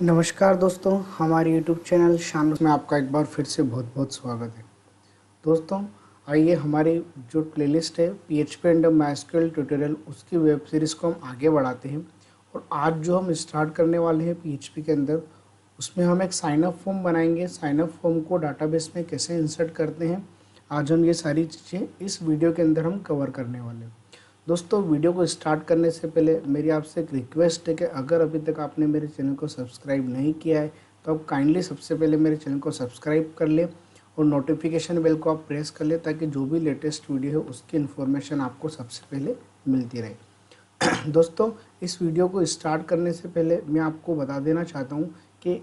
नमस्कार दोस्तों, हमारे यूट्यूब चैनल शान में आपका एक बार फिर से बहुत बहुत स्वागत है। दोस्तों, आइए हमारी जो प्लेलिस्ट है PHP एंड MySQL ट्यूटोरियल, उसकी वेब सीरीज़ को हम आगे बढ़ाते हैं। और आज जो हम स्टार्ट करने वाले हैं PHP के अंदर, उसमें हम एक साइन अप फॉर्म बनाएंगे। साइन अप फॉर्म को डाटाबेस में कैसे इंसर्ट करते हैं, आज हम ये सारी चीज़ें इस वीडियो के अंदर हम कवर करने वाले हैं। दोस्तों, वीडियो को स्टार्ट करने से पहले मेरी आपसे एक रिक्वेस्ट है कि अगर अभी तक आपने मेरे चैनल को सब्सक्राइब नहीं किया है तो आप काइंडली सबसे पहले मेरे चैनल को सब्सक्राइब कर लें और नोटिफिकेशन बेल को आप प्रेस कर लें, ताकि जो भी लेटेस्ट वीडियो है उसकी इन्फॉर्मेशन आपको सबसे पहले मिलती रहे। दोस्तों, इस वीडियो को स्टार्ट करने से पहले मैं आपको बता देना चाहता हूँ कि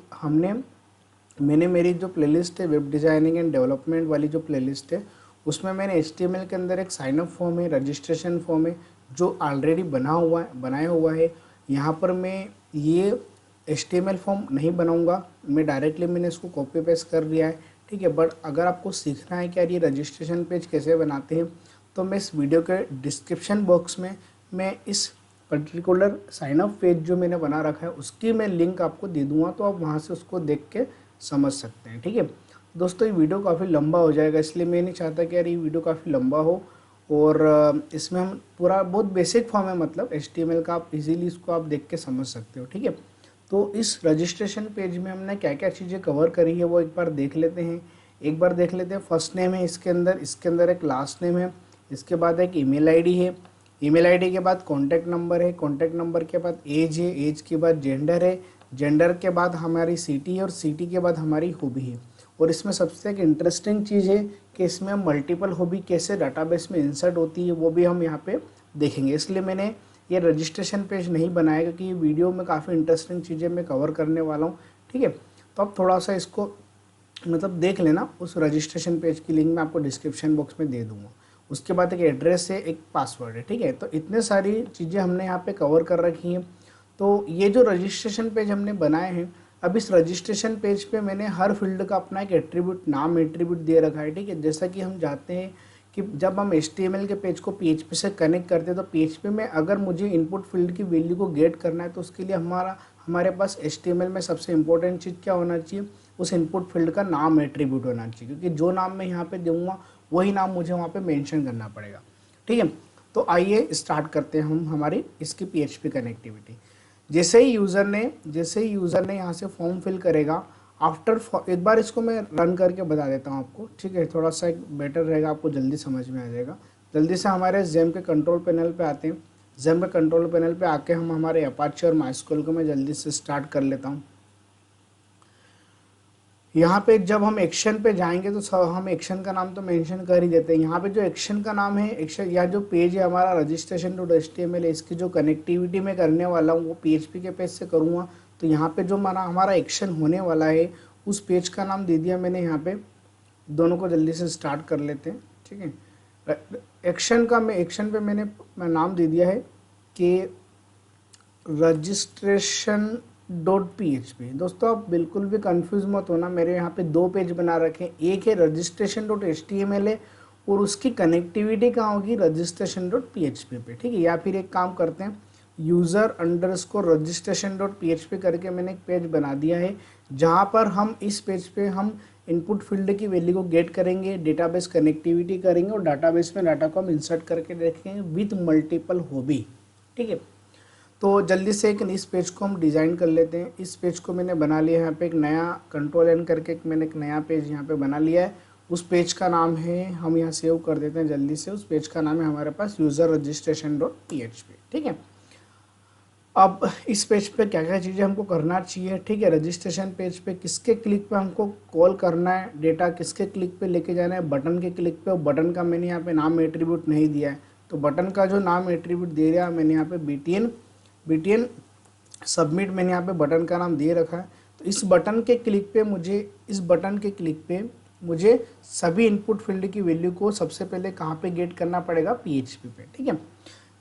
मैंने मेरी जो प्लेलिस्ट है वेब डिज़ाइनिंग एंड डेवलपमेंट वाली जो प्लेलिस्ट है, उसमें मैंने HTML के अंदर एक साइन अप फॉर्म है, रजिस्ट्रेशन फॉर्म है, जो ऑलरेडी बनाया हुआ है। यहाँ पर मैं ये HTML फॉर्म नहीं बनाऊँगा, मैं डायरेक्टली मैंने इसको कॉपी पेस्ट कर दिया है, ठीक है। बट अगर आपको सीखना है कि यार ये रजिस्ट्रेशन पेज कैसे बनाते हैं, तो मैं इस वीडियो के डिस्क्रिप्शन बॉक्स में मैं इस पर्टिकुलर साइन अप पेज जो मैंने बना रखा है उसकी मैं लिंक आपको दे दूँगा, तो आप वहाँ से उसको देख के समझ सकते हैं, ठीक है। दोस्तों, ये वीडियो काफ़ी लंबा हो जाएगा, इसलिए मैं नहीं चाहता कि यार ये वीडियो काफ़ी लंबा हो। और इसमें हम पूरा बहुत बेसिक फॉर्म है, मतलब HTML का, आप इजीली इसको आप देख के समझ सकते हो, ठीक है। तो इस रजिस्ट्रेशन पेज में हमने क्या क्या चीज़ें कवर करी है वो एक बार देख लेते हैं। फर्स्ट नेम है इसके अंदर एक लास्ट नेम है, इसके बाद एक ईमेल आईडी है, ईमेल आईडी के बाद कॉन्टैक्ट नंबर है, कॉन्टैक्ट नंबर के बाद एज है, एज के बाद जेंडर है, जेंडर के बाद हमारी सिटी है और सिटी के बाद हमारी हॉबी है। और इसमें सबसे एक इंटरेस्टिंग चीज़ है कि इसमें मल्टीपल हॉबी कैसे डाटाबेस में इंसर्ट होती है वो भी हम यहाँ पे देखेंगे। इसलिए मैंने ये रजिस्ट्रेशन पेज नहीं बनाया, क्योंकि ये वीडियो में काफ़ी इंटरेस्टिंग चीज़ें मैं कवर करने वाला हूँ, ठीक है। तो आप थोड़ा सा इसको मतलब देख लेना, उस रजिस्ट्रेशन पेज की लिंक मैं आपको डिस्क्रिप्शन बॉक्स में दे दूँगा। उसके बाद एक एड्रेस है, एक पासवर्ड है, ठीक है। तो इतने सारी चीज़ें हमने यहाँ पे कवर कर रखी हैं। तो ये जो रजिस्ट्रेशन पेज हमने बनाए हैं, अब इस रजिस्ट्रेशन पेज पे मैंने हर फील्ड का अपना एक नाम एट्रीब्यूट दे रखा है, ठीक है। जैसा कि हम जानते हैं कि जब हम HTML के पेज को PHP से कनेक्ट करते हैं, तो PHP में अगर मुझे इनपुट फील्ड की वैल्यू को गेट करना है, तो उसके लिए हमारे पास HTML में सबसे इंपॉर्टेंट चीज़ क्या होना चाहिए, उस इनपुट फील्ड का नाम एट्रीब्यूट होना चाहिए, क्योंकि जो नाम मैं यहाँ पे दूंगा वही नाम मुझे वहाँ पे मेंशन करना पड़ेगा, ठीक है। तो आइए स्टार्ट करते हैं हम हमारी इसकी PHP कनेक्टिविटी। जैसे ही यूज़र ने यहाँ से फॉर्म फिल करेगा, एक बार इसको मैं रन करके बता देता हूँ आपको, ठीक है। थोड़ा सा एक बेटर रहेगा, आपको जल्दी समझ में आ जाएगा। जल्दी से हमारे जेम के कंट्रोल पैनल पे आते हैं। जेम के कंट्रोल पैनल पे आके हम हमारे अपाचे और MySQL को मैं जल्दी से स्टार्ट कर लेता हूँ। यहाँ पे जब हम एक्शन पे जाएंगे तो हम एक्शन का नाम तो मेंशन कर ही देते हैं। यहाँ पे जो एक्शन का नाम है, एक्शन या जो पेज है हमारा registration.html है, इसकी जो कनेक्टिविटी मैं करने वाला हूँ वो PHP के पेज से करूँगा। तो यहाँ पे जो हमारा एक्शन होने वाला है, उस पेज का नाम दे दिया मैंने यहाँ पे। दोनों को जल्दी से स्टार्ट कर लेते हैं, ठीक है। एक्शन पे मैंने नाम दे दिया है कि registration.php। दोस्तों, आप बिल्कुल भी कंफ्यूज मत होना, मेरे यहाँ पे दो पेज बना रखे हैं, एक है registration.html है और उसकी कनेक्टिविटी कहाँ होगी, registration.php पे, ठीक है। या फिर एक काम करते हैं, user_registration.php करके मैंने एक पेज बना दिया है, जहाँ पर हम इस पेज पे हम इनपुट फील्ड की वैल्यू को गेट करेंगे, डेटाबेस कनेक्टिविटी करेंगे और डाटाबेस में डाटा को हम इंसर्ट करके देखेंगे विथ मल्टीपल हॉबी, ठीक है। तो जल्दी से इस पेज को हम डिज़ाइन कर लेते हैं। इस पेज को मैंने बना लिया, यहाँ पे एक नया Ctrl+N करके मैंने एक नया पेज यहाँ पे बना लिया है। उस पेज का नाम है, हम यहाँ सेव कर देते हैं जल्दी से, उस पेज का नाम है हमारे पास user_registration.php, ठीक है। अब इस पेज पे क्या क्या चीज़ें हमको करना चाहिए, ठीक है। रजिस्ट्रेशन पेज पे किसके क्लिक पे हमको कॉल करना है, डेटा किसके क्लिक पे लेके जाना है, बटन के क्लिक पे। और बटन का मैंने यहाँ पे नाम एट्रीब्यूट नहीं दिया है, तो बटन का जो नाम एट्रीब्यूट दे रहा है मैंने यहाँ पे BTN सबमिट मैंने यहाँ पे बटन का नाम दे रखा है। तो इस बटन के क्लिक पे मुझे सभी इनपुट फील्ड की वैल्यू को सबसे पहले कहाँ पे गेट करना पड़ेगा, PHP पे, ठीक है।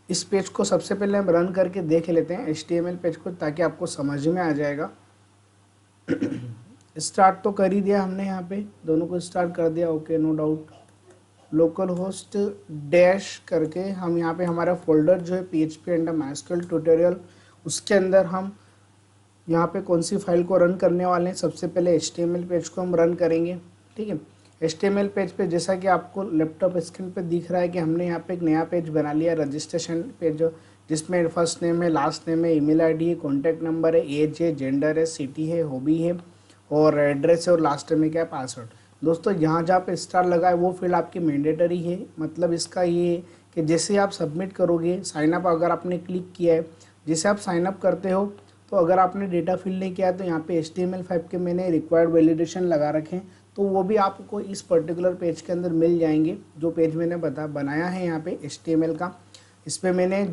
इस पेज को सबसे पहले हम रन करके देख लेते हैं HTML पेज को, ताकि आपको समझ में आ जाएगा। स्टार्ट तो कर ही दिया हमने, यहाँ पे दोनों को स्टार्ट कर दिया, okay, no doubt. Local host dash करके हम यहाँ पे हमारा फोल्डर जो है PHP एंड MySQL ट्यूटोरियल, उसके अंदर हम यहाँ पे कौन सी फाइल को रन करने वाले हैं। सबसे पहले HTML पेज को हम रन करेंगे, ठीक है। HTML पेज पे जैसा कि आपको लैपटॉप स्क्रीन पे दिख रहा है कि हमने यहाँ पे एक नया पेज बना लिया, रजिस्ट्रेशन पेज, जिसमें फर्स्ट नेम है, लास्ट नेम है, ईमेल आईडी है, कॉन्टैक्ट नंबर है, एज है, जेंडर है, सिटी है, हॉबी है और एड्रेस है और लास्ट में क्या है, पासवर्ड। दोस्तों यहाँ जहाँ पे स्टार लगा है वो फील्ड आपकी मैंडेटरी है। मतलब इसका ये है कि जैसे आप सबमिट करोगे, साइनअप अगर आपने क्लिक किया है, जैसे आप साइनअप करते हो तो अगर आपने डेटा फिल नहीं किया तो यहाँ पे HTML5 के मैंने रिक्वायर्ड वैलिडेशन लगा रखे हैं, तो वो भी आपको इस पर्टिकुलर पेज के अंदर मिल जाएंगे। जो पेज मैंने बनाया है यहाँ पे HTML का, इस पर मैंने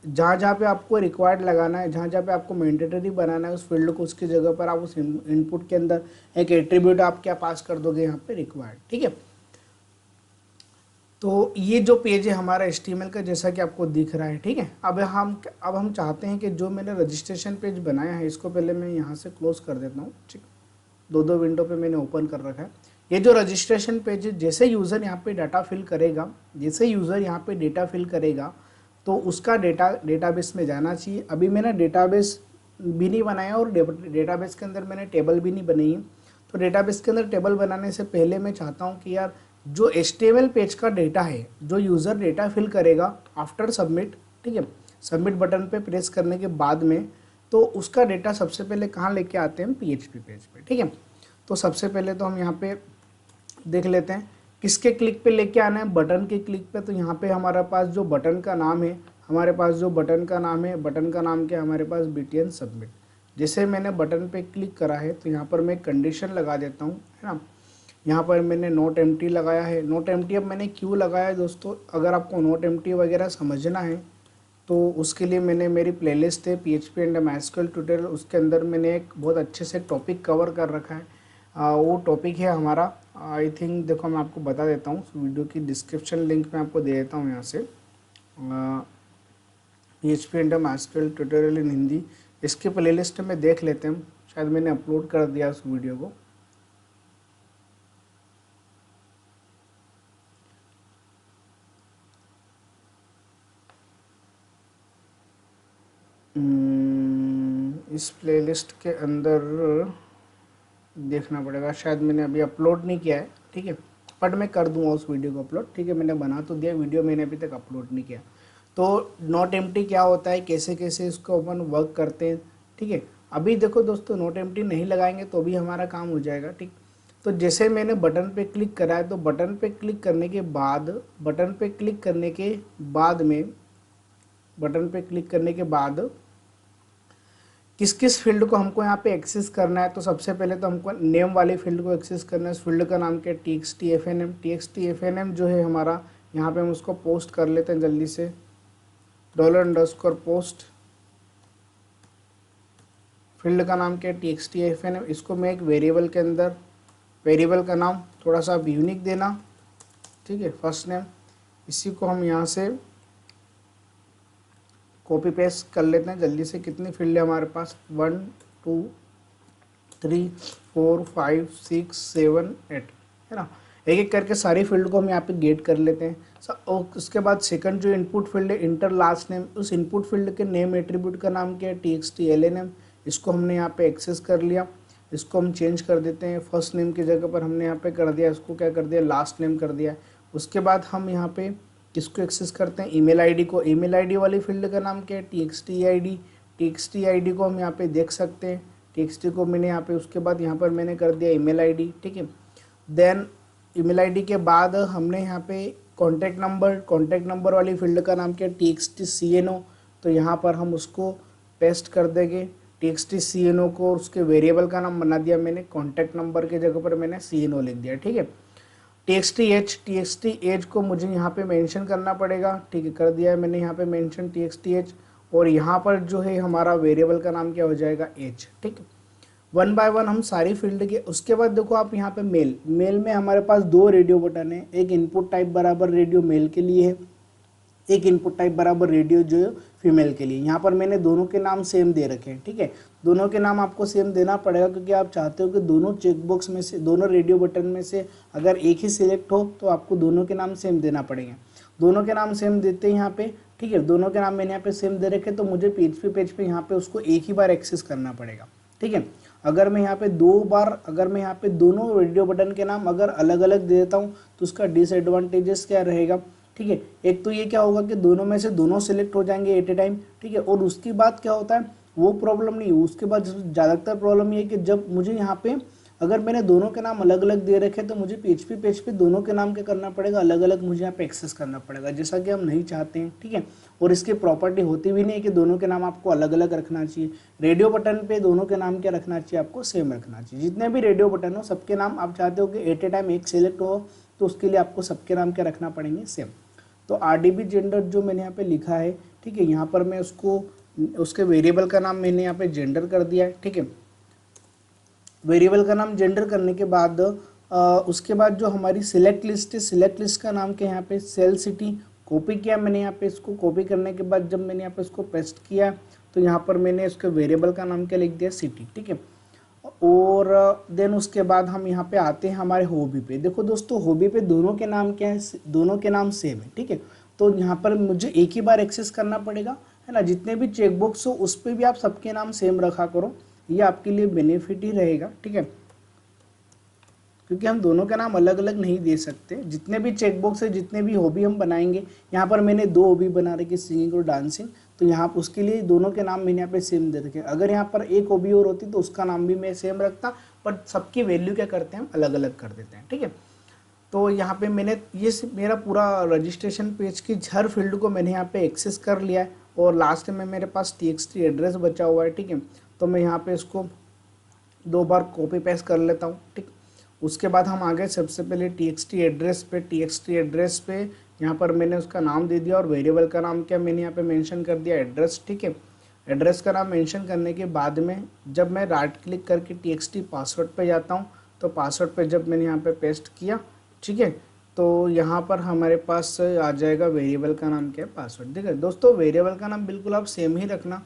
जहाँ जहाँ पे आपको रिक्वायर्ड लगाना है, जहाँ जहाँ पे आपको मैंडेटरी बनाना है उस फील्ड को, उसकी जगह पर आप उस इनपुट के अंदर एक एट्रीब्यूट आप क्या पास कर दोगे यहाँ पे, रिक्वायर्ड, ठीक है। तो ये जो पेज है हमारा HTML का, जैसा कि आपको दिख रहा है, ठीक है। अब हम चाहते हैं कि जो मैंने रजिस्ट्रेशन पेज बनाया है इसको पहले मैं यहाँ से क्लोज कर देता हूँ, ठीक। दो विंडो पे मैंने ओपन कर रखा है। ये जो रजिस्ट्रेशन पेज है, जैसे यूज़र यहाँ पे डाटा फिल करेगा, जैसे यूज़र यहाँ पे डेटा फिल करेगा तो उसका डेटाबेस में जाना चाहिए। अभी मैंने डेटाबेस भी नहीं बनाया और डेटाबेस के अंदर मैंने टेबल भी नहीं बनाई है। तो डेटाबेस के अंदर टेबल बनाने से पहले मैं चाहता हूँ कि यार जो HTML पेज का डेटा है, जो यूज़र डेटा फिल करेगा आफ्टर सबमिट, ठीक है, सबमिट बटन पे प्रेस करने के बाद में, तो उसका डेटा सबसे पहले कहाँ लेके आते हैं हम, PHP पेज पे, ठीक है। तो सबसे पहले तो हम यहाँ पे देख लेते हैं किसके क्लिक पे लेके आना है, बटन के क्लिक पे। तो यहाँ पे हमारे पास जो बटन का नाम है, बटन का नाम क्या है हमारे पास, BTN सबमिट। जैसे मैंने बटन पे क्लिक करा है तो यहाँ पर मैं कंडीशन लगा देता हूँ, है ना। यहाँ पर मैंने नोट एम्प्टी लगाया है। नोट एम्प्टी अब मैंने क्यों लगाया है दोस्तों, अगर आपको नोट एम्प्टी वगैरह समझना है तो उसके लिए मैंने मेरी प्लेलिस्ट है PHP एंड MySQL ट्यूटोरियल, उसके अंदर मैंने एक बहुत अच्छे से टॉपिक कवर कर रखा है। वो टॉपिक है हमारा, आई थिंक, देखो मैं आपको बता देता हूँ, वीडियो की डिस्क्रिप्शन लिंक मैं आपको दे देता हूँ यहाँ से, PHP एंड MySQL ट्यूटोरियल इन हिंदी, इसके प्लेलिस्ट में देख लेते हैं। शायद मैंने अपलोड कर दिया उस वीडियो को। इस प्लेलिस्ट के अंदर देखना पड़ेगा, शायद मैंने अभी अपलोड नहीं किया है, ठीक है, बट मैं कर दूंगा उस वीडियो को अपलोड, ठीक है। मैंने बना तो दिया, वीडियो मैंने अभी तक अपलोड नहीं किया। तो नोट एम्प्टी क्या होता है, कैसे कैसे इसको अपन वर्क करते हैं, ठीक है। अभी देखो दोस्तों, नोट एम्प्टी नहीं लगाएंगे तो भी हमारा काम हो जाएगा, ठीक। तो जैसे मैंने बटन पे क्लिक करा है तो बटन पे क्लिक करने के बाद किस किस फील्ड को हमको यहाँ पे एक्सेस करना है। तो सबसे पहले तो हमको नेम वाली फील्ड को एक्सेस करना है। उस फील्ड का नाम क्या है, TXT FNM जो है हमारा, यहाँ पे हम उसको पोस्ट कर लेते हैं जल्दी से, $_पोस्ट। फील्ड का नाम क्या है, TXT FNM। इसको मैं एक वेरिएबल के अंदर, वेरिएबल का नाम थोड़ा सा यूनिक देना, ठीक है, फर्स्ट नेम। इसी को हम यहाँ से कॉपी पेस्ट कर लेते हैं जल्दी से। कितनी फील्ड है हमारे पास, 1 2 3 4 5 6 7 8, है ना। एक एक करके सारी फील्ड को हम यहाँ पे गेट कर लेते हैं। और उसके बाद सेकंड जो इनपुट फील्ड है, इंटर लास्ट नेम, उस इनपुट फील्ड के नेम एट्रीब्यूट का नाम क्या है, TXT LNM। इसको हमने यहाँ पे एक्सेस कर लिया। इसको हम चेंज कर देते हैं, फर्स्ट नेम की जगह पर हमने यहाँ पे कर दिया, इसको क्या कर दिया, लास्ट नेम कर दिया। उसके बाद हम यहाँ पे किसको एक्सेस करते हैं, ईमेल आईडी को। ईमेल आईडी वाली फील्ड का नाम क्या है, TXT ID को हम यहाँ पे देख सकते हैं। TXT को मैंने यहाँ पे, उसके बाद यहाँ पर मैंने कर दिया ईमेल आईडी, ठीक है। देन ईमेल आईडी के बाद हमने यहाँ पे कॉन्टैक्ट नंबर वाली फील्ड का नाम क्या है, TXT CNO। तो यहाँ पर हम उसको पेस्ट कर देंगे, TXT CNO को। उसके वेरिएबल का नाम बना दिया मैंने, कॉन्टैक्ट नंबर के जगह पर मैंने CNO लिख दिया, ठीक है। TXT Age को मुझे यहाँ पे मेंशन करना पड़ेगा, ठीक है, कर दिया है मैंने यहाँ पे मेंशन TXT Age। और यहाँ पर जो है हमारा वेरिएबल का नाम क्या हो जाएगा, एज, ठीक है। 1 बाय 1 हम सारी फील्ड के। उसके बाद देखो आप यहाँ पे मेल में हमारे पास 2 रेडियो बटन है। एक इनपुट टाइप बराबर रेडियो मेल के लिए है, एक इनपुट टाइप बराबर रेडियो जो है फीमेल के लिए। यहाँ पर मैंने दोनों के नाम सेम दे रखे हैं, ठीक है। दोनों के नाम आपको सेम देना पड़ेगा क्योंकि आप चाहते हो कि दोनों चेकबॉक्स में से, दोनों रेडियो बटन में से अगर एक ही सिलेक्ट हो तो आपको दोनों के नाम सेम देना पड़ेगा। दोनों के नाम सेम देते हैं यहाँ पे, ठीक है। दोनों के नाम मैंने यहाँ पे सेम दे रखे, तो मुझे PHP पेज पे यहाँ पे उसको एक ही बार एक्सेस करना पड़ेगा, ठीक है। अगर मैं यहाँ पे अगर मैं यहाँ पे दोनों रेडियो बटन के नाम अगर अलग अलग दे देता हूँ तो उसका डिसएडवांटेजेस क्या रहेगा, ठीक है। एक तो ये क्या होगा कि दोनों में से दोनों सिलेक्ट हो जाएंगे एट ए टाइम, ठीक है। और उसके बाद क्या होता है वो प्रॉब्लम नहीं, उसके बाद ज़्यादातर प्रॉब्लम ये है कि जब मुझे यहाँ पे अगर मैंने दोनों के नाम अलग अलग दे रखे तो मुझे पीएचपी पेज पे दोनों के नाम क्या करना पड़ेगा, अलग अलग मुझे यहाँ पे एक्सेस करना पड़ेगा, जैसा कि हम नहीं चाहते हैं, ठीक है। और इसकी प्रॉपर्टी होती भी नहीं है कि दोनों के नाम आपको अलग अलग रखना चाहिए। रेडियो बटन पे दोनों के नाम क्या रखना चाहिए, आपको सेम रखना चाहिए। जितने भी रेडियो बटन हो सबके नाम आप चाहते हो कि एट ए टाइम एक सिलेक्ट हो, तो उसके लिए आपको सबके नाम क्या रखना पड़ेंगे, सेम। तो RDB जेंडर जो मैंने यहाँ पे लिखा है, ठीक है, यहाँ पर मैं उसके वेरिएबल का नाम मैंने यहाँ पे जेंडर कर दिया है, ठीक है। वेरिएबल का नाम जेंडर करने के बाद उसके बाद जो हमारी सिलेक्ट लिस्ट है, सिलेक्ट लिस्ट का नाम क्या है यहाँ पे सेल सिटी कॉपी किया मैंने यहाँ पे। इसको कॉपी करने के बाद जब मैंने यहाँ पे इसको पेस्ट किया तो यहाँ पर मैंने इसके वेरिएबल का नाम क्या लिख दिया, सिटी, ठीक है। और देन उसके बाद हम यहाँ पे आते हैं हमारे हॉबी पे। देखो दोस्तों हॉबी पे दोनों के नाम क्या है, दोनों के नाम सेम है, ठीक है। तो यहाँ पर मुझे एक ही बार एक्सेस करना पड़ेगा, है ना। जितने भी चेकबॉक्स हो उस पर भी आप सबके नाम सेम रखा करो, ये आपके लिए बेनिफिट ही रहेगा, ठीक है। क्योंकि हम दोनों का नाम अलग अलग नहीं दे सकते। जितने भी चेकबॉक्स है, जितने भी हॉबी हम बनाएंगे, यहाँ पर मैंने 2 हॉबी बना रखी, सिंगिंग और डांसिंग, तो यहाँ उसके लिए दोनों के नाम मैंने यहाँ पे सेम दे रखे। अगर यहाँ पर एक हॉबी और होती तो उसका नाम भी मैं सेम रखता, बट सबकी वैल्यू क्या करते हैं, हम अलग अलग कर देते हैं, ठीक है। तो यहाँ पे मैंने ये मेरा पूरा रजिस्ट्रेशन पेज की हर फील्ड को मैंने यहाँ पे एक्सेस कर लिया है। और लास्ट में मेरे पास TXT एड्रेस बचा हुआ है, ठीक है। तो मैं यहाँ पे इसको 2 बार कॉपी पेस्ट कर लेता हूँ, ठीक। उसके बाद हम आ गए सबसे पहले TXT एड्रेस पे यहाँ पर मैंने उसका नाम दे दिया और वेरिएबल का नाम क्या मैंने यहाँ पे मेंशन कर दिया, एड्रेस, ठीक है। एड्रेस का नाम मेंशन करने के बाद में जब मैं राइट क्लिक करके TXT पासवर्ड पे जाता हूँ तो पासवर्ड पे जब मैंने यहाँ पे पेस्ट किया, ठीक है, तो यहाँ पर हमारे पास आ जाएगा वेरिएबल का नाम क्या है, पासवर्ड। ठीक है दोस्तों, वेरिएबल का नाम बिल्कुल आप सेम ही रखना,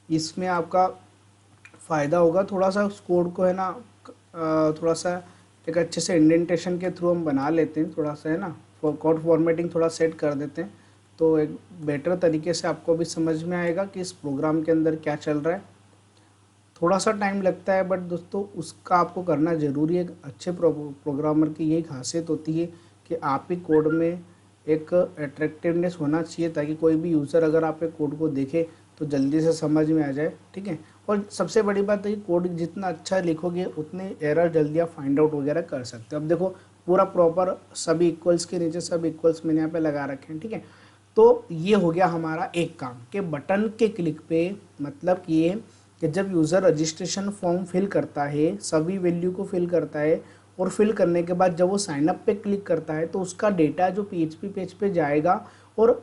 इसमें आपका फ़ायदा होगा। थोड़ा सा उस कोड को है ना थोड़ा सा एक अच्छे से इंडेंटेशन के थ्रू हम बना लेते हैं, थोड़ा सा है ना कोड फॉर्मेटिंग थोड़ा सेट कर देते हैं, तो एक बेटर तरीके से आपको भी समझ में आएगा कि इस प्रोग्राम के अंदर क्या चल रहा है। थोड़ा सा टाइम लगता है बट दोस्तों उसका आपको करना ज़रूरी है। अच्छे प्रोग्रामर की यही खासियत होती है कि आप ही कोड में एक अट्रैक्टिवनेस होना चाहिए ताकि कोई भी यूज़र अगर आप एक कोड को देखे तो जल्दी से समझ में आ जाए, ठीक है। और सबसे बड़ी बात है कि कोड जितना अच्छा लिखोगे उतने एरर जल्दी आप फाइंड आउट वगैरह कर सकते हो। अब देखो पूरा प्रॉपर सभी इक्वल्स के नीचे सब इक्वल्स मैंने यहाँ पे लगा रखे हैं, ठीक है। तो ये हो गया हमारा एक काम कि बटन के क्लिक पे मतलब ये कि जब यूज़र रजिस्ट्रेशन फॉर्म फिल करता है, सभी वैल्यू को फिल करता है और फिल करने के बाद जब वो साइनअप पे क्लिक करता है तो उसका डेटा जो PHP पेज पे जाएगा और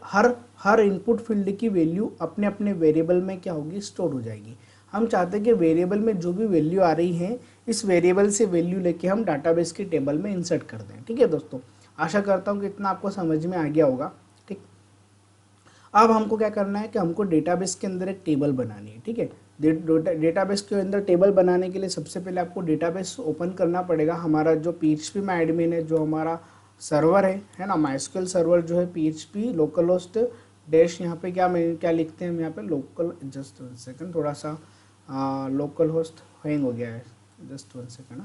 हर इनपुट फील्ड की वैल्यू अपने अपने वेरिएबल में क्या होगी, स्टोर हो जाएगी। हम चाहते हैं कि वेरिएबल में जो भी वैल्यू आ रही है इस वेरिएबल से वैल्यू लेके हम डाटाबेस की टेबल में इंसर्ट कर दें, ठीक है दोस्तों। आशा करता हूँ कि इतना आपको समझ में आ गया होगा, ठीक। अब हमको क्या करना है कि हमको डेटाबेस के अंदर एक टेबल बनानी है, ठीक है। डेटाबेस के अंदर टेबल बनाने के लिए सबसे पहले आपको डेटाबेस ओपन करना पड़ेगा। हमारा जो PHP में एडमिन है, जो हमारा सर्वर है ना, MySQL सर्वर जो है PHP लोकल होस्ट डैश, यहाँ पे क्या लिखते हैं हम यहाँ पे लोकल, जस्ट 1 सेकंड, थोड़ा सा लोकल होस्ट हैंग हो गया है, just 1 second.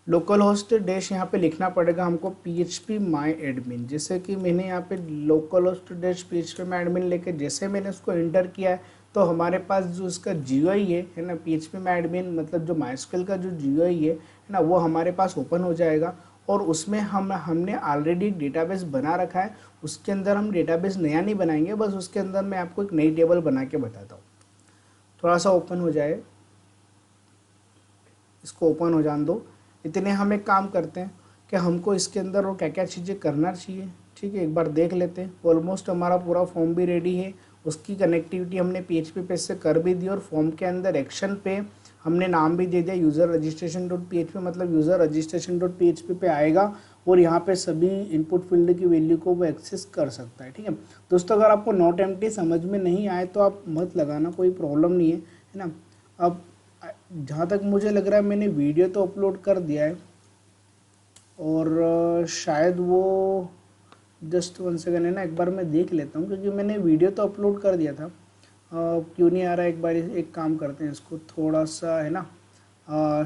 Local host dash यहाँ पे लिखना पड़ेगा हमको PHP माई एडमिन। जैसे कि मैंने यहाँ पे लोकल होस्ट डैश PHP माई एडमिन लेके जैसे मैंने उसको एंटर किया है तो हमारे पास जो उसका GUI है ना, PHP माई एडमिन मतलब जो MySQL का जो GUI है ना, वो हमारे पास ओपन हो जाएगा। और उसमें हमने ऑलरेडी डेटाबेस बना रखा है, उसके अंदर हम डेटाबेस नया नहीं बनाएंगे, बस उसके अंदर मैं आपको एक नई टेबल बना के बताता हूँ। थोड़ा सा ओपन हो जाए, इसको ओपन हो जान दो। इतने हम एक काम करते हैं कि हमको इसके अंदर और क्या क्या चीज़ें करना चाहिए, ठीक है, एक बार देख लेते हैं। ऑलमोस्ट हमारा पूरा फॉर्म भी रेडी है, उसकी कनेक्टिविटी हमने PHP पेज से कर भी दी और फॉर्म के अंदर एक्शन पे हमने नाम भी दे दिया यूज़र रजिस्ट्रेशन डॉट PHP, मतलब यूज़र रजिस्ट्रेशन डॉट PHP पे आएगा और यहाँ पे सभी इनपुट फील्ड की वैल्यू को वो एक्सेस कर सकता है, ठीक है दोस्तों। अगर आपको नॉट एम्प्टी समझ में नहीं आए तो आप मत लगाना, कोई प्रॉब्लम नहीं है ना। अब जहाँ तक मुझे लग रहा है मैंने वीडियो तो अपलोड कर दिया है और शायद वो जस्ट 1 सेकंड है ना, एक बार मैं देख लेता हूँ क्योंकि मैंने वीडियो तो अपलोड कर दिया था। क्यों नहीं आ रहा, एक बार एक काम करते हैं, इसको थोड़ा सा है ना,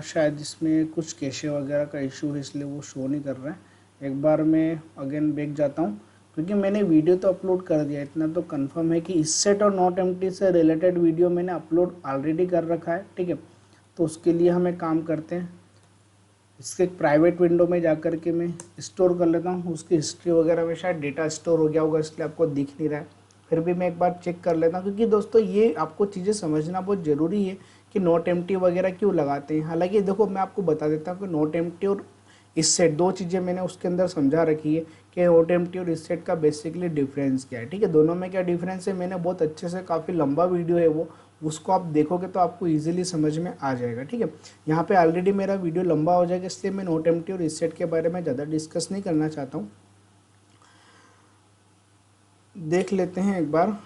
शायद इसमें कुछ कैशे वगैरह का इशू है इसलिए वो शो नहीं कर रहा है। एक बार मैं अगेन बैक जाता हूँ, क्योंकि मैंने वीडियो तो अपलोड कर दिया, इतना तो कंफर्म है कि इससेट और नॉट एम्प्टी से रिलेटेड वीडियो मैंने अपलोड ऑलरेडी कर रखा है, ठीक है। तो उसके लिए हमें काम करते हैं, इसके एक प्राइवेट विंडो में जाकर के मैं स्टोर कर लेता हूँ। उसकी हिस्ट्री वगैरह में शायद डेटा स्टोर हो गया होगा इसलिए आपको दिख नहीं रहा है, फिर भी मैं एक बार चेक कर लेता हूँ, क्योंकि दोस्तों ये आपको चीज़ें समझना बहुत ज़रूरी है कि नोट एम्प्टी वगैरह क्यों लगाते हैं। हालांकि देखो मैं आपको बता देता हूँ कि नोट एम्प्टी और इससेट दो चीज़ें मैंने उसके अंदर समझा रखी है कि नोट एम्प्टी और इससेट का बेसिकली डिफरेंस क्या है, ठीक है। दोनों में क्या डिफरेंस है मैंने बहुत अच्छे से, काफ़ी लंबा वीडियो है वो, उसको आप देखोगे तो आपको इजीली समझ में आ जाएगा, ठीक है। यहाँ पे ऑलरेडी मेरा वीडियो लंबा हो जाएगा इसलिए मैं नोट एम्प्टी और इससेट के बारे में ज़्यादा डिस्कस नहीं करना चाहता हूँ। देख लेते हैं एक बार।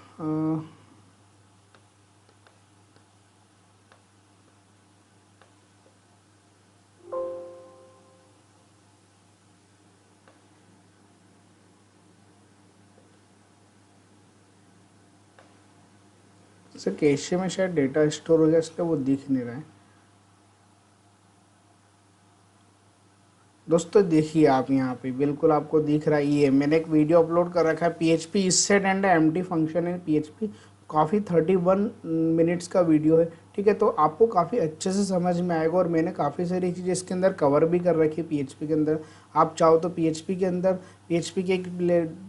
सर कैशे में शायद डेटा स्टोर हो गया इसलिए वो दिख नहीं रहा है। दोस्तों देखिए आप यहाँ पे बिल्कुल आपको दिख रहा है, ये मैंने एक वीडियो अपलोड कर रखा है PHP isset and empty function in PHP, काफ़ी 31 मिनट्स का वीडियो है, ठीक है। तो आपको काफ़ी अच्छे से समझ में आएगा और मैंने काफ़ी सारी चीज़ें इसके अंदर कवर भी कर रखी है पीएचपी के अंदर। आप चाहो तो पीएचपी के अंदर, पीएचपी की एक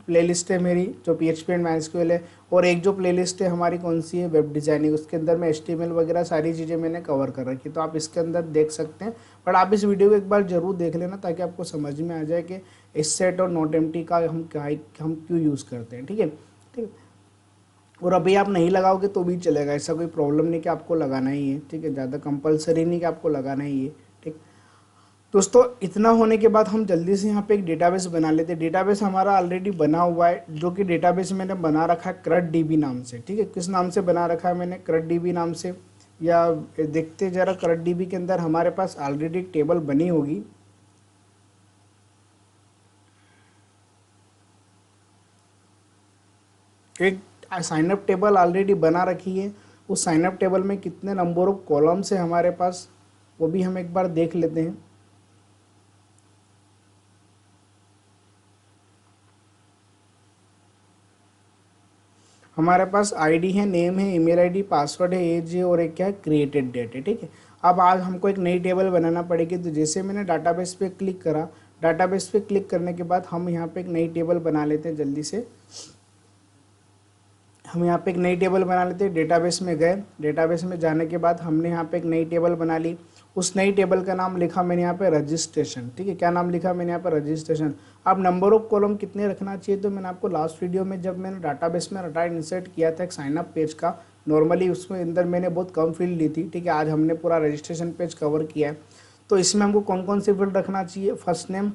प्लेलिस्ट है मेरी जो पीएचपी एंड माइस्क्यूएल है, और एक जो प्लेलिस्ट है हमारी कौन सी है, वेब डिज़ाइनिंग, उसके अंदर मैं एचटीएमएल वगैरह सारी चीज़ें मैंने कवर कर रखी है, तो आप इसके अंदर देख सकते हैं। बट आप इस वीडियो को एक बार ज़रूर देख लेना ताकि आपको समझ में आ जाए कि इससेट और नोट एम्प्टी का हम क्यों यूज़ करते हैं, ठीक है, ठीक है। और अभी आप नहीं लगाओगे तो भी चलेगा, ऐसा कोई प्रॉब्लम नहीं कि आपको लगाना ही है, ठीक है, ज़्यादा कंपलसरी नहीं कि आपको लगाना ही है, ठीक। दोस्तों इतना होने के बाद हम जल्दी से यहाँ पे एक डेटाबेस बना लेते हैं। डेटाबेस हमारा ऑलरेडी बना हुआ है, जो कि डेटाबेस मैंने बना रखा है CRUD-DB नाम से, ठीक है। किस नाम से बना रखा है मैंने, CRUD-DB नाम से, या देखते जरा CRUD-DB के अंदर हमारे पास ऑलरेडी एक टेबल बनी होगी। एक साइनअप टेबल ऑलरेडी बना रखी है, उस साइनअप टेबल में कितने नंबर ऑफ कॉलम्स है हमारे पास वो भी हम एक बार देख लेते हैं। हमारे पास आईडी है, नेम है, ईमेल आईडी, पासवर्ड है, एज है और एक क्या है, क्रिएटेड डेट है, ठीक है। अब आज हमको एक नई टेबल बनाना पड़ेगी, तो जैसे मैंने डाटाबेस पे क्लिक करा, डाटाबेस पे क्लिक करने के बाद हम यहाँ पे एक नई टेबल बना लेते हैं जल्दी से। हम यहाँ पे एक नई टेबल बना लेते हैं, डेटाबेस में गए, डेटाबेस में जाने के बाद हमने यहाँ पे एक नई टेबल बना ली। उस नई टेबल का नाम लिखा मैंने यहाँ पे रजिस्ट्रेशन, ठीक है। क्या नाम लिखा मैंने यहाँ पे, रजिस्ट्रेशन। अब नंबर ऑफ कॉलम कितने रखना चाहिए, तो मैंने आपको लास्ट वीडियो में जब मैंने डाटाबेस में डाटा इंसर्ट किया था एक साइनअप पेज का, नॉर्मली उसमें अंदर मैंने बहुत कम फील्ड ली थी, ठीक है। आज हमने पूरा रजिस्ट्रेशन पेज कवर किया है, तो इसमें हमको कौन कौन सी फील्ड रखना चाहिए, first name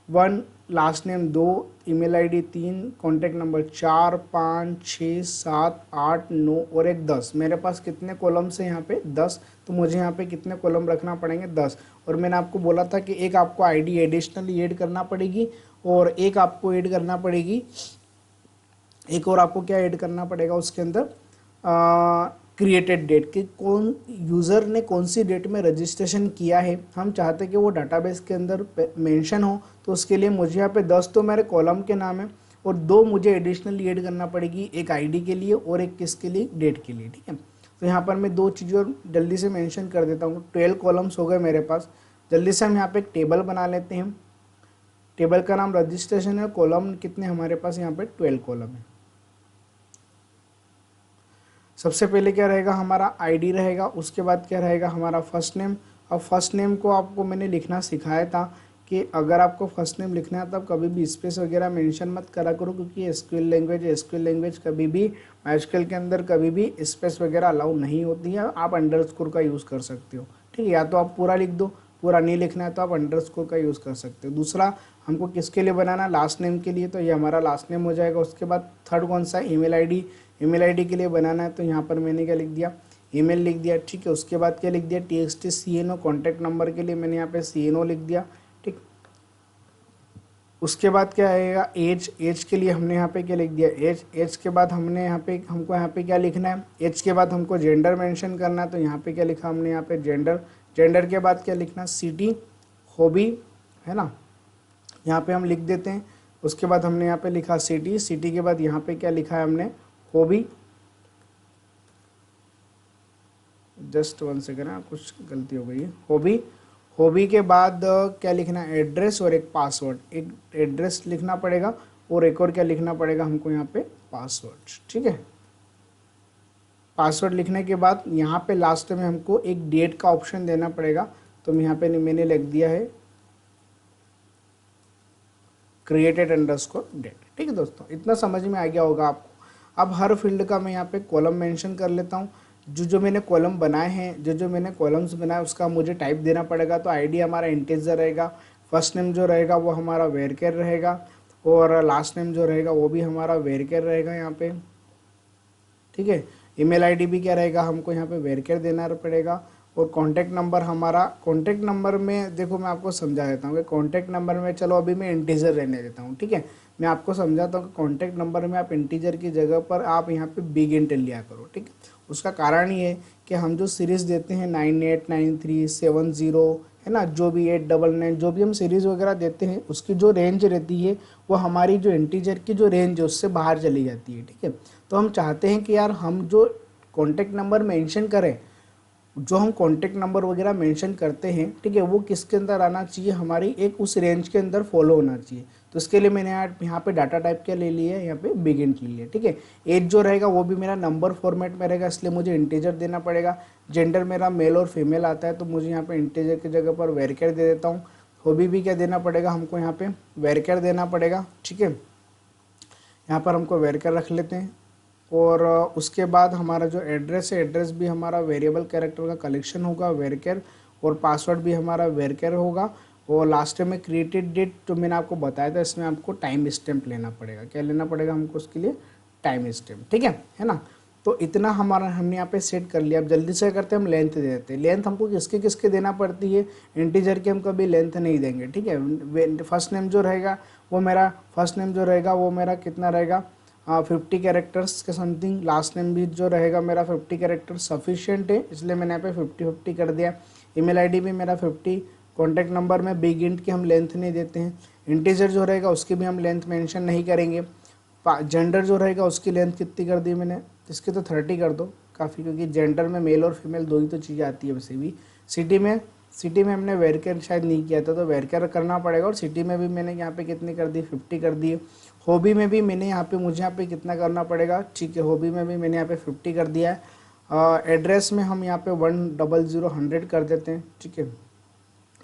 1, last name 2, email ID 3, contact number 4, 5, 6, 7, 8, 9 और एक 10। मेरे पास कितने कॉलम्स हैं यहाँ पे, 10, तो मुझे यहाँ पे कितने कॉलम रखना पड़ेंगे, 10। और मैंने आपको बोला था कि एक आपको आईडी एडिशनली ऐड करना पड़ेगी और एक आपको ऐड करना पड़ेगी, एक और आपको क्या ऐड करना पड़ेगा उसके अंदर, क्रिएटेड डेट, कि कौन यूज़र ने कौन सी डेट में रजिस्ट्रेशन किया है। हम चाहते हैं कि वो डाटाबेस के अंदर मेंशन हो, तो उसके लिए मुझे यहाँ पे 10 तो मेरे कॉलम के नाम है और 2 मुझे एडिशनली ऐड करना पड़ेगी, एक आईडी के लिए और एक किसके लिए, डेट के लिए, ठीक है। तो यहाँ पर मैं 2 चीज़ें और जल्दी से मेंशन कर देता हूँ। 12 कॉलम्स हो गए मेरे पास। जल्दी से हम यहाँ पे एक टेबल बना लेते हैं, टेबल का नाम रजिस्ट्रेशन है, कॉलम कितने हमारे पास यहाँ पे 12 कॉलम है। सबसे पहले क्या रहेगा, हमारा आईडी रहेगा, उसके बाद क्या रहेगा, हमारा फर्स्ट नेम। अब फर्स्ट नेम को आपको मैंने लिखना सिखाया था कि अगर आपको फर्स्ट नेम लिखना है तब कभी भी स्पेस वगैरह मेंशन मत करा करो, क्योंकि एसक्यूएल लैंग्वेज कभी भी माइस्क्यूएल के अंदर कभी भी स्पेस वगैरह अलाउ नहीं होती है। आप अंडरस्कोर का यूज़ कर सकते हो, ठीक है। या तो आप पूरा लिख दो, पूरा नहीं लिखना है तो आप अंडरस्कोर का यूज़ कर सकते हो। दूसरा हमको किसके लिए बनाना, लास्ट नेम के लिए, तो ये हमारा लास्ट नेम हो जाएगा। उसके बाद थर्ड कौन सा, ईमेल आईडी के लिए बनाना है, तो यहाँ पर मैंने क्या लिख दिया, ईमेल लिख दिया, ठीक है। उसके बाद क्या लिख दिया, TXT CNO, कॉन्टैक्ट नंबर के लिए मैंने यहाँ पे CNO लिख दिया, ठीक। उसके बाद क्या आएगा, एज। एज के लिए हमने यहाँ पे क्या लिख दिया, एज। एज के बाद हमने यहाँ पे हमको यहाँ पे क्या लिखना है, एज के बाद हमको जेंडर मेंशन करना है, तो यहाँ पे क्या लिखा हमने यहाँ पे जेंडर। जेंडर के बाद क्या लिखना, सिटी, हॉबी, है ना, यहाँ पे हम लिख देते हैं। उसके बाद हमने यहाँ पे लिखा सिटी। सिटी के बाद यहाँ पे क्या लिखा है हमने, हॉबी। जस्ट 1 सेकेंड, कुछ गलती हो गई है। हॉबी। हॉबी के बाद क्या लिखना है, एड्रेस और एक पासवर्ड। एक एड्रेस लिखना पड़ेगा और एक और क्या लिखना पड़ेगा हमको यहाँ पे, पासवर्ड। ठीक है, पासवर्ड लिखने के बाद यहाँ पे लास्ट में हमको एक डेट का ऑप्शन देना पड़ेगा, तो यहाँ पे मैंने लिख दिया है created_date। ठीक है दोस्तों, इतना समझ में आ गया होगा आपको। अब हर फील्ड का मैं यहाँ पे कॉलम मेंशन कर लेता हूँ। जो मैंने कॉलम बनाए हैं, जो मैंने कॉलम्स बनाए उसका मुझे टाइप देना पड़ेगा। तो आईडी हमारा इंटीजर रहेगा, फर्स्ट नेम जो रहेगा वो हमारा वेरकेर रहेगा, और लास्ट नेम जो रहेगा वो भी हमारा वेरकेर रहेगा यहाँ पे। ठीक है, ईमेल आईडी भी क्या रहेगा, हमको यहाँ पे वेरकेर देना पड़ेगा। और कॉन्टैक्ट नंबर हमारा, कॉन्टैक्ट नंबर में देखो मैं आपको समझा देता हूँ कि कॉन्टैक्ट नंबर में, चलो अभी मैं इंटीजर रहने देता हूँ। ठीक है, मैं आपको समझाता हूँ कि कॉन्टैक्ट नंबर में आप इंटीजर की जगह पर आप यहाँ पे बिग इंट लिया करो। ठीक है, उसका कारण ये है कि हम जो सीरीज़ देते हैं 989370, है ना, जो भी 899, जो भी हम सीरीज़ वगैरह देते हैं उसकी जो रेंज रहती है वो हमारी जो इंटीजर की जो रेंज है उससे बाहर चली जाती है। ठीक है, तो हम चाहते हैं कि यार हम जो कॉन्टैक्ट नंबर मेंशन करें, जो हम कॉन्टैक्ट नंबर वगैरह मेंशन करते हैं, ठीक है, वो किसके अंदर आना चाहिए, हमारी एक उस रेंज के अंदर फॉलो होना चाहिए। तो इसके लिए मैंने यहाँ पे डाटा टाइप क्या ले लिया है, यहाँ पे बिग इंट ले लिया। ठीक है, एज जो रहेगा वो भी मेरा नंबर फॉर्मेट में रहेगा, इसलिए मुझे इंटीजर देना पड़ेगा। जेंडर मेरा मेल और फीमेल आता है, तो मुझे यहाँ पे इंटीजर की जगह पर वेरकेर दे देता हूँ। हॉबी भी क्या देना पड़ेगा हमको, यहाँ पे वेरकेर देना पड़ेगा। ठीक है, यहाँ पर हमको वेरकेर रख लेते हैं। और उसके बाद हमारा जो एड्रेस है, एड्रेस भी हमारा वेरिएबल कैरेक्टर का कलेक्शन होगा, वेरकेर, और पासवर्ड भी हमारा वेरकेर होगा। और लास्ट में क्रिएटेड डेट जो मैंने आपको बताया था, इसमें आपको टाइम स्टैम्प लेना पड़ेगा। क्या लेना पड़ेगा हमको उसके लिए, टाइम स्टैम्प। ठीक है ना, तो इतना हमारा हमने यहाँ पे सेट कर लिया। अब जल्दी से करते हैं, हम लेंथ दे देते हैं। लेंथ हमको किसके किसके देना पड़ती है, इंटीजर की हम कभी लेंथ नहीं देंगे। ठीक है, फर्स्ट नेम जो रहेगा वो मेरा, फर्स्ट नेम जो रहेगा वो मेरा कितना रहेगा, 50 कैरेक्टर्स के समथिंग। लास्ट नेम भी जो रहेगा मेरा 50 कैरेक्टर सफिशिएंट है, इसलिए मैंने यहाँ पे 50-50 कर दिया। ईमेल आईडी भी मेरा 50। कॉन्टैक्ट नंबर में बिग इंट की हम लेंथ नहीं देते हैं। इंटीजर जो रहेगा उसकी भी हम लेंथ मेंशन नहीं करेंगे। जेंडर जो रहेगा उसकी लेंथ कितनी कर दी मैंने, इसकी तो 30 कर दो काफ़ी, क्योंकि जेंडर में मेल और फीमेल दो ही तो चीज़ें आती है वैसे भी। सिटी में हमने वेरकेर शायद नहीं किया था, तो वेरकेर करना पड़ेगा। और सिटी में भी मैंने यहाँ पे कितनी कर दी, 50 कर दी। हॉबी में भी मैंने यहाँ पे, मुझे यहाँ पे कितना करना पड़ेगा, ठीक है, हॉबी में भी मैंने यहाँ पे 50 कर दिया है। एड्रेस में हम यहाँ पे 100 कर देते हैं। ठीक है,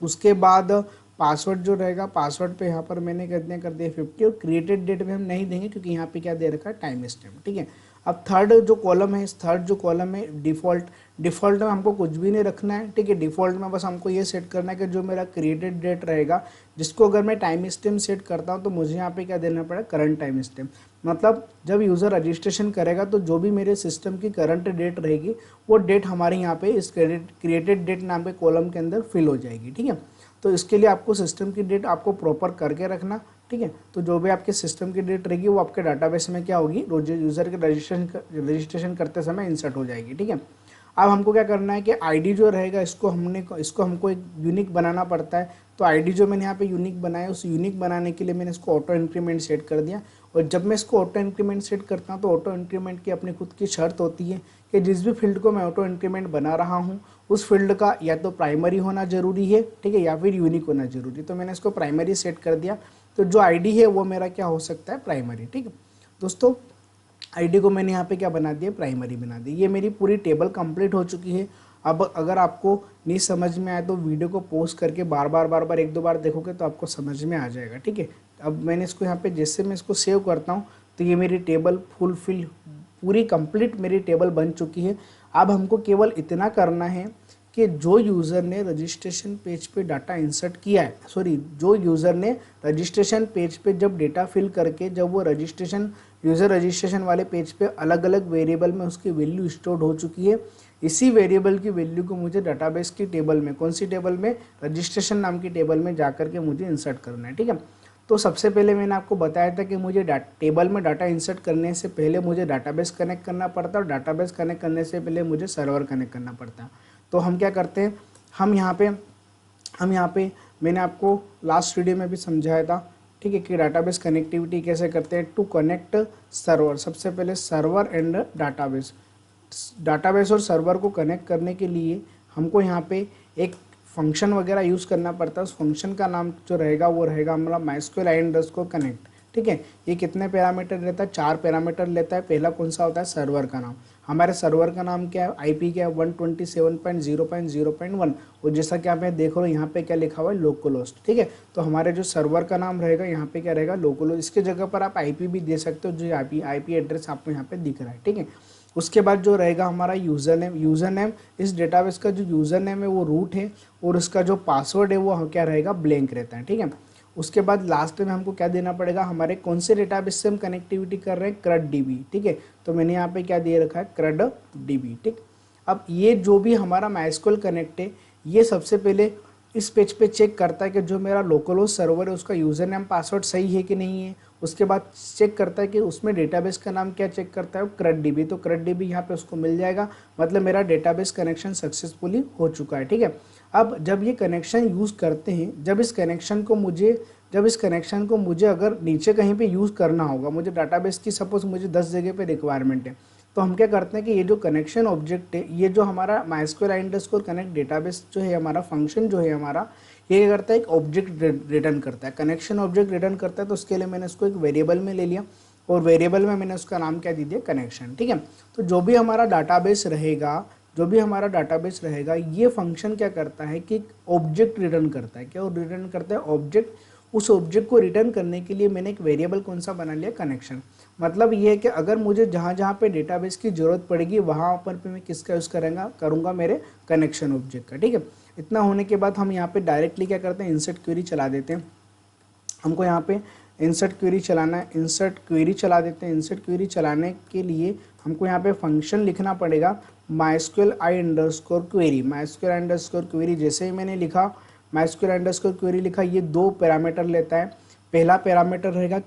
उसके बाद पासवर्ड जो रहेगा, पासवर्ड पे यहाँ पर मैंने कितने कर दिए, 50। और क्रिएटेड डेट में हम नहीं देंगे क्योंकि यहाँ पे क्या दे रखा है, टाइम स्टैम्प। ठीक है, अब थर्ड जो कॉलम है, इस थर्ड जो कॉलम है डिफ़ॉल्ट में हमको कुछ भी नहीं रखना है। ठीक है, डिफ़ॉल्ट में बस हमको ये सेट करना है कि जो मेरा क्रिएटेड डेट रहेगा, जिसको अगर मैं टाइम स्टैम्प सेट करता हूँ तो मुझे यहाँ पे क्या देना पड़ेगा, करंट टाइम स्टैम्प। मतलब जब यूज़र रजिस्ट्रेशन करेगा तो जो भी मेरे सिस्टम की करंट डेट रहेगी वो डेट हमारे यहाँ पे इस क्रिएटेड डेट नाम के कॉलम के अंदर फिल हो जाएगी। ठीक है, तो इसके लिए आपको सिस्टम की डेट आपको प्रॉपर करके रखना। ठीक है, तो जो भी आपके सिस्टम की डेट रहेगी वो आपके डाटाबेस में क्या होगी, यूज़र के रजिस्ट्रेशन करते समय इंसर्ट हो जाएगी। ठीक है, अब हमको क्या करना है कि आईडी जो रहेगा इसको हमको एक यूनिक बनाना पड़ता है। तो आईडी जो मैंने यहाँ पे यूनिक बनाया, उस यूनिक बनाने के लिए मैंने इसको ऑटो इंक्रीमेंट सेट कर दिया। और जब मैं इसको ऑटो इंक्रीमेंट सेट करता हूँ तो ऑटो इंक्रीमेंट की अपनी खुद की शर्त होती है कि जिस भी फील्ड को मैं ऑटो इंक्रीमेंट बना रहा हूँ उस फील्ड का या तो प्राइमरी होना जरूरी है, ठीक है, या फिर यूनिक होना जरूरी है। तो मैंने इसको प्राइमरी सेट कर दिया, तो जो आईडी है वो मेरा क्या हो सकता है, प्राइमरी। ठीक है दोस्तों, आईडी को मैंने यहाँ पे क्या बना दिया, प्राइमरी बना दी। ये मेरी पूरी टेबल कंप्लीट हो चुकी है। अब अगर आपको नहीं समझ में आए तो वीडियो को पॉज करके बार बार 1-2 बार देखोगे तो आपको समझ में आ जाएगा। ठीक है, अब मैंने इसको यहाँ पे जैसे मैं इसको सेव करता हूँ तो ये मेरी टेबल पूरी कंप्लीट मेरी टेबल बन चुकी है। अब हमको केवल इतना करना है कि जो यूज़र ने रजिस्ट्रेशन पेज पे डाटा इंसर्ट किया है, जो यूज़र ने रजिस्ट्रेशन पेज पे जब डेटा फिल करके जब वो यूज़र रजिस्ट्रेशन वाले पेज पे अलग अलग वेरिएबल में उसकी वैल्यू स्टोर्ड हो चुकी है, इसी वेरिएबल की वैल्यू को मुझे डाटाबेस की टेबल में, कौन सी टेबल में, रजिस्ट्रेशन नाम की टेबल में जाकर के मुझे इंसर्ट करना है। ठीक है, तो सबसे पहले मैंने आपको बताया था कि मुझे टेबल में डाटा इंसर्ट करने से पहले मुझे डाटाबेस कनेक्ट करना पड़ता है, और डाटाबेस कनेक्ट करने से पहले मुझे सर्वर कनेक्ट करना पड़ता है। तो हम क्या करते हैं, हम यहाँ पे मैंने आपको लास्ट वीडियो में भी समझाया था, ठीक है, कि डाटाबेस कनेक्टिविटी कैसे करते हैं। टू कनेक्ट सर्वर, सबसे पहले सर्वर एंड डाटाबेस और सर्वर को कनेक्ट करने के लिए हमको यहाँ पे एक फंक्शन वगैरह यूज़ करना पड़ता है। उस फंक्शन का नाम जो रहेगा वो रहेगा हमारा mysql_connect, ठीक है। ये कितने पैरामीटर लेता है, 4 पैरामीटर लेता है। पहला कौन सा होता है, सर्वर का नाम। हमारे सर्वर का नाम क्या है, आईपी क्या है, 127.0.0.1, और जैसा कि आप यहाँ देख रहे हो यहाँ पे क्या लिखा हुआ है, लोकलहोस्ट, ठीक है। तो हमारे जो सर्वर का नाम रहेगा यहाँ पे क्या रहेगा, लोकलहोस्ट। इसके जगह पर आप आईपी भी दे सकते हो, जो आईपी एड्रेस आपको यहाँ पे दिख रहा है, ठीक है। उसके बाद जो रहेगा हमारा यूज़र नेम, इस डेटाबेस का जो यूज़र नेम है वो रूट है, और उसका जो पासवर्ड है वो क्या रहेगा, ब्लैंक रहता है, ठीक है। उसके बाद लास्ट में हमको क्या देना पड़ेगा, हमारे कौन से डेटाबेस से हम कनेक्टिविटी कर रहे हैं, CRUD-DB, ठीक है। तो मैंने यहाँ पे क्या दे रखा है, CRUD-DB, ठीक। अब ये जो भी हमारा MySQL कनेक्ट है, ये सबसे पहले इस पेज पे चेक करता है कि जो मेरा लोकलहोस्ट सर्वर है उसका यूज़र नेम पासवर्ड सही है कि नहीं है। उसके बाद चेक करता है कि उसमें डेटाबेस का नाम क्या चेक करता है, CRUD-DB। तो CRUD-DB यहाँ पे उसको मिल जाएगा, मतलब मेरा डेटाबेस कनेक्शन सक्सेसफुली हो चुका है, ठीक है। अब जब ये कनेक्शन यूज़ करते हैं, जब इस कनेक्शन को मुझे अगर नीचे कहीं पे यूज़ करना होगा, मुझे डाटाबेस की सपोज मुझे 10 जगह पे रिक्वायरमेंट है, तो हम क्या करते हैं कि ये जो कनेक्शन ऑब्जेक्ट है, ये जो हमारा mysql_connect डेटाबेस जो है हमारा फंक्शन जो है हमारा, ये क्या करता है, एक ऑब्जेक्ट रिटर्न करता है, कनेक्शन ऑब्जेक्ट रिटर्न करता है। तो उसके लिए मैंने इसको एक वेरिएबल में ले लिया, और वेरिएबल में मैंने उसका नाम क्या दे दिया, कनेक्शन, ठीक है। तो जो भी हमारा डाटाबेस रहेगा, ये फंक्शन क्या करता है कि ऑब्जेक्ट रिटर्न करता है। क्या रिटर्न करता है, ऑब्जेक्ट। उस ऑब्जेक्ट को रिटर्न करने के लिए मैंने एक वेरिएबल कौन सा बना लिया, कनेक्शन। मतलब ये है कि अगर मुझे जहाँ पे डेटाबेस की ज़रूरत पड़ेगी वहाँ पर पे मैं किसका यूज़ करूँगा, मेरे कनेक्शन ऑब्जेक्ट का, ठीक है। इतना होने के बाद हम यहाँ पे डायरेक्टली क्या करते हैं, इंसर्ट क्वेरी चला देते हैं। हमको यहाँ पे इंसर्ट क्वेरी चलाना है, इंसर्ट क्वेरी चला देते हैं। इंसर्ट क्वेरी चलाने के लिए हमको यहाँ पे फंक्शन लिखना पड़ेगा, mysql_query। जैसे ही मैंने लिखा mysql_query लिखा, ये 2 पैरामीटर लेता है। पहला पैरामीटर रहेगा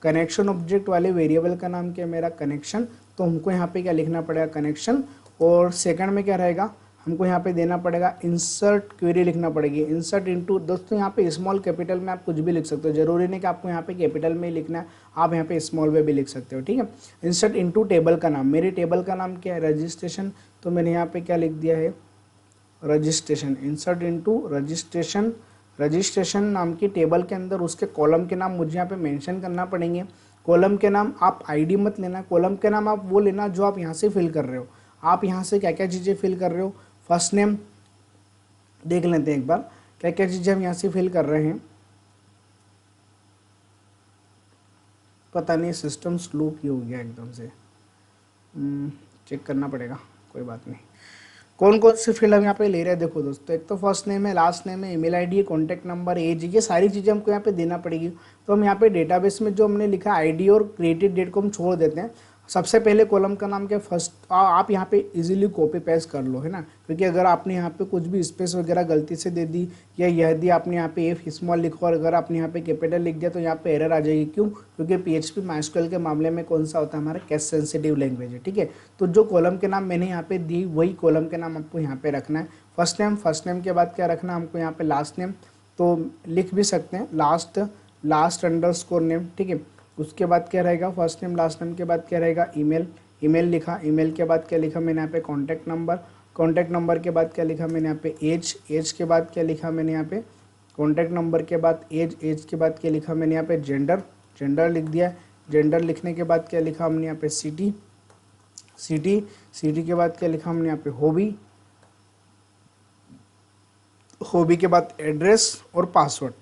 कनेक्शन ऑब्जेक्ट वाले वेरिएबल का नाम क्या है, मेरा कनेक्शन। तो हमको यहाँ पे क्या लिखना पड़ेगा, कनेक्शन। और सेकंड में क्या रहेगा, हमको यहाँ पे देना पड़ेगा इंसर्ट क्वेरी लिखना पड़ेगी, इंसर्ट इनटू। दोस्तों यहाँ पे स्मॉल कैपिटल में आप कुछ भी लिख सकते हो, जरूरी नहीं कि आपको यहाँ पे कैपिटल में ही लिखना है, आप यहाँ पे स्मॉल में भी लिख सकते हो, ठीक है। इंसर्ट इनटू टेबल का नाम, मेरे टेबल का नाम क्या है, रजिस्ट्रेशन। तो मैंने यहाँ पे क्या लिख दिया है, रजिस्ट्रेशन। इंसर्ट इनटू रजिस्ट्रेशन नाम की टेबल के अंदर उसके कॉलम के नाम मुझे यहाँ पे मेंशन करना पड़ेंगे। कॉलम के नाम आप आईडी मत लेना, कॉलम के नाम आप वो लेना जो आप यहाँ से फिल कर रहे हो। आप यहाँ से क्या क्या चीज़ें फिल कर रहे हो, फर्स्ट नेम देख लेते हैं एक बार, क्या क्या चीज़ें हम यहाँ से फिल कर रहे हैं। पता नहीं सिस्टम स्लो क्यों हो गया एकदम से, चेक करना पड़ेगा, कोई बात नहीं। कौन कौन से फील्ड हम यहाँ पे ले रहे हैं, देखो दोस्तों, एक तो फर्स्ट नेम है, लास्ट नेम है, ईमेल आईडी है, कॉन्टैक्ट नंबर, एज, ये सारी चीज़ें हमको यहाँ पे देना पड़ेगी। तो हम यहाँ पे डेटाबेस में जो हमने लिखा आईडी और क्रिएटेड डेट को हम छोड़ देते हैं। सबसे पहले कॉलम का नाम क्या, फर्स्ट। आप यहाँ पे इजीली कॉपी पेस्ट कर लो, है ना, क्योंकि अगर आपने यहाँ पे कुछ भी स्पेस वगैरह गलती से दे दी, या यदि आपने यहाँ पे एफ स्मॉल लिखा और अगर आपने यहाँ पे कैपिटल लिख दिया तो यहाँ पे एरर आ जाएगी। क्यों, क्योंकि PHP MySQL के मामले में कौन सा होता है, हमारा केस सेंसिटिव लैंग्वेज है, ठीक है। तो जो कॉलम के नाम मैंने यहाँ पे दी, वही कॉलम के नाम आपको यहाँ पे रखना है। फर्स्ट नेम के बाद क्या रखना है हमको यहाँ पे, लास्ट नेम। तो लिख भी सकते हैं लास्ट नेम, ठीक है। उसके बाद क्या रहेगा, फर्स्ट नेम लास्ट नेम के बाद क्या रहेगा, ईमेल लिखा। ईमेल के बाद क्या लिखा मैंने यहाँ पे, कॉन्टैक्ट नंबर के बाद क्या लिखा मैंने यहाँ पे, एज के बाद क्या लिखा मैंने यहाँ पे, कॉन्टैक्ट नंबर के बाद एज के बाद क्या लिखा मैंने यहाँ पे, जेंडर लिख दिया। जेंडर लिखने के बाद क्या लिखा हमने यहाँ पे, सिटी के बाद क्या लिखा हमने यहाँ पे, हॉबी के बाद एड्रेस और पासवर्ड,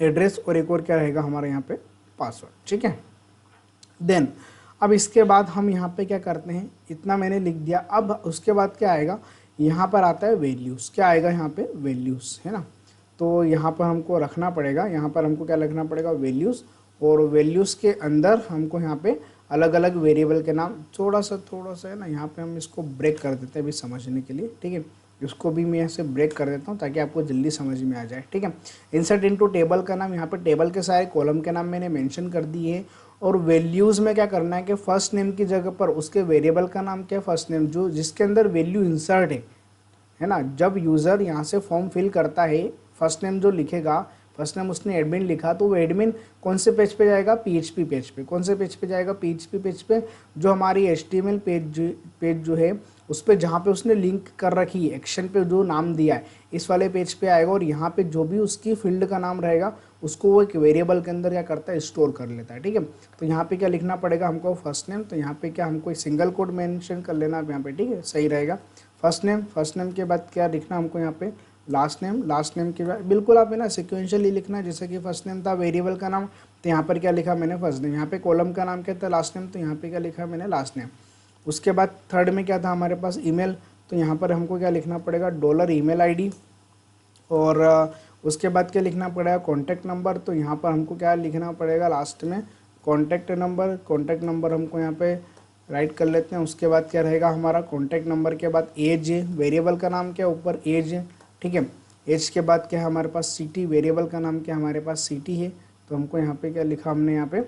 एड्रेस और एक और क्या रहेगा हमारा यहाँ पे, पासवर्ड, ठीक है। देन अब इसके बाद हम यहाँ पे क्या करते हैं, इतना मैंने लिख दिया। अब उसके बाद क्या आएगा, यहाँ पर आता है वैल्यूज़। क्या आएगा यहाँ पे, वैल्यूज़, है ना। तो यहाँ पर हमको रखना पड़ेगा, यहाँ पर हमको क्या रखना पड़ेगा, वैल्यूज़। और वैल्यूज़ के अंदर हमको यहाँ पे अलग अलग वेरिएबल के नाम, थोड़ा सा है ना, यहाँ पे हम इसको ब्रेक कर देते हैं अभी समझने के लिए, ठीक है। इसको भी मैं ऐसे ब्रेक कर देता हूँ ताकि आपको जल्दी समझ में आ जाए, ठीक है। इंसर्ट इनटू टेबल का नाम, यहाँ पे टेबल के सारे कॉलम के नाम मैंने मेंशन कर दिए है। और वैल्यूज़ में क्या करना है कि फर्स्ट नेम की जगह पर उसके वेरिएबल का नाम क्या है, फर्स्ट नेम, जो जिसके अंदर वैल्यू इंसर्ट है ना। जब यूज़र यहाँ से फॉर्म फिल करता है, फर्स्ट नेम जो लिखेगा, फर्स्ट नेम उसने एडमिन लिखा, तो वो एडमिन कौन से पेज पे जाएगा, पीएचपी पेज पे। कौन से पेज पे जाएगा, पीएचपी पेज पे, जो हमारी एचटीएमएल पेज जो है उस पर जहाँ पे उसने लिंक कर रखी है, एक्शन पे जो नाम दिया है, इस वाले पेज पे आएगा। और यहाँ पे जो भी उसकी फील्ड का नाम रहेगा उसको वो एक वेरिएबल के अंदर क्या करता है, स्टोर कर लेता है, ठीक है। तो यहाँ पे क्या लिखना पड़ेगा हमको, फर्स्ट नेम, तो यहाँ पे क्या हमको सिंगल कोड मेंशन कर लेना यहाँ पे, ठीक है, सही रहेगा। फर्स्ट नेम के बाद क्या लिखना हमको यहाँ पे, लास्ट नेम के बाद बिल्कुल आप है ना सिक्वेंशियली लिखना। जैसे कि फर्स्ट नेम था वेरिएबल का नाम, तो यहाँ पर क्या लिखा मैंने, फर्स्ट नेम। यहाँ पे कॉलम का नाम क्या था, लास्ट नेम, तो यहाँ पे क्या लिखा मैंने, लास्ट नेम। उसके बाद थर्ड में क्या था हमारे पास, ईमेल, तो यहाँ पर हमको क्या लिखना पड़ेगा, डॉलर ईमेल आईडी। और उसके बाद क्या लिखना पड़ेगा, कॉन्टैक्ट नंबर, तो यहाँ पर हमको क्या लिखना पड़ेगा लास्ट में, कॉन्टैक्ट नंबर हमको यहाँ पे राइट कर लेते हैं। उसके बाद क्या रहेगा हमारा, कॉन्टैक्ट नंबर के बाद एज, वेरिएबल का नाम क्या ऊपर एज, ठीक है। एज के बाद क्या है हमारे पास, सिटी, वेरिएबल का नाम क्या हमारे पास, सिटी है, तो हमको यहाँ पे क्या लिखा हमने यहाँ पे,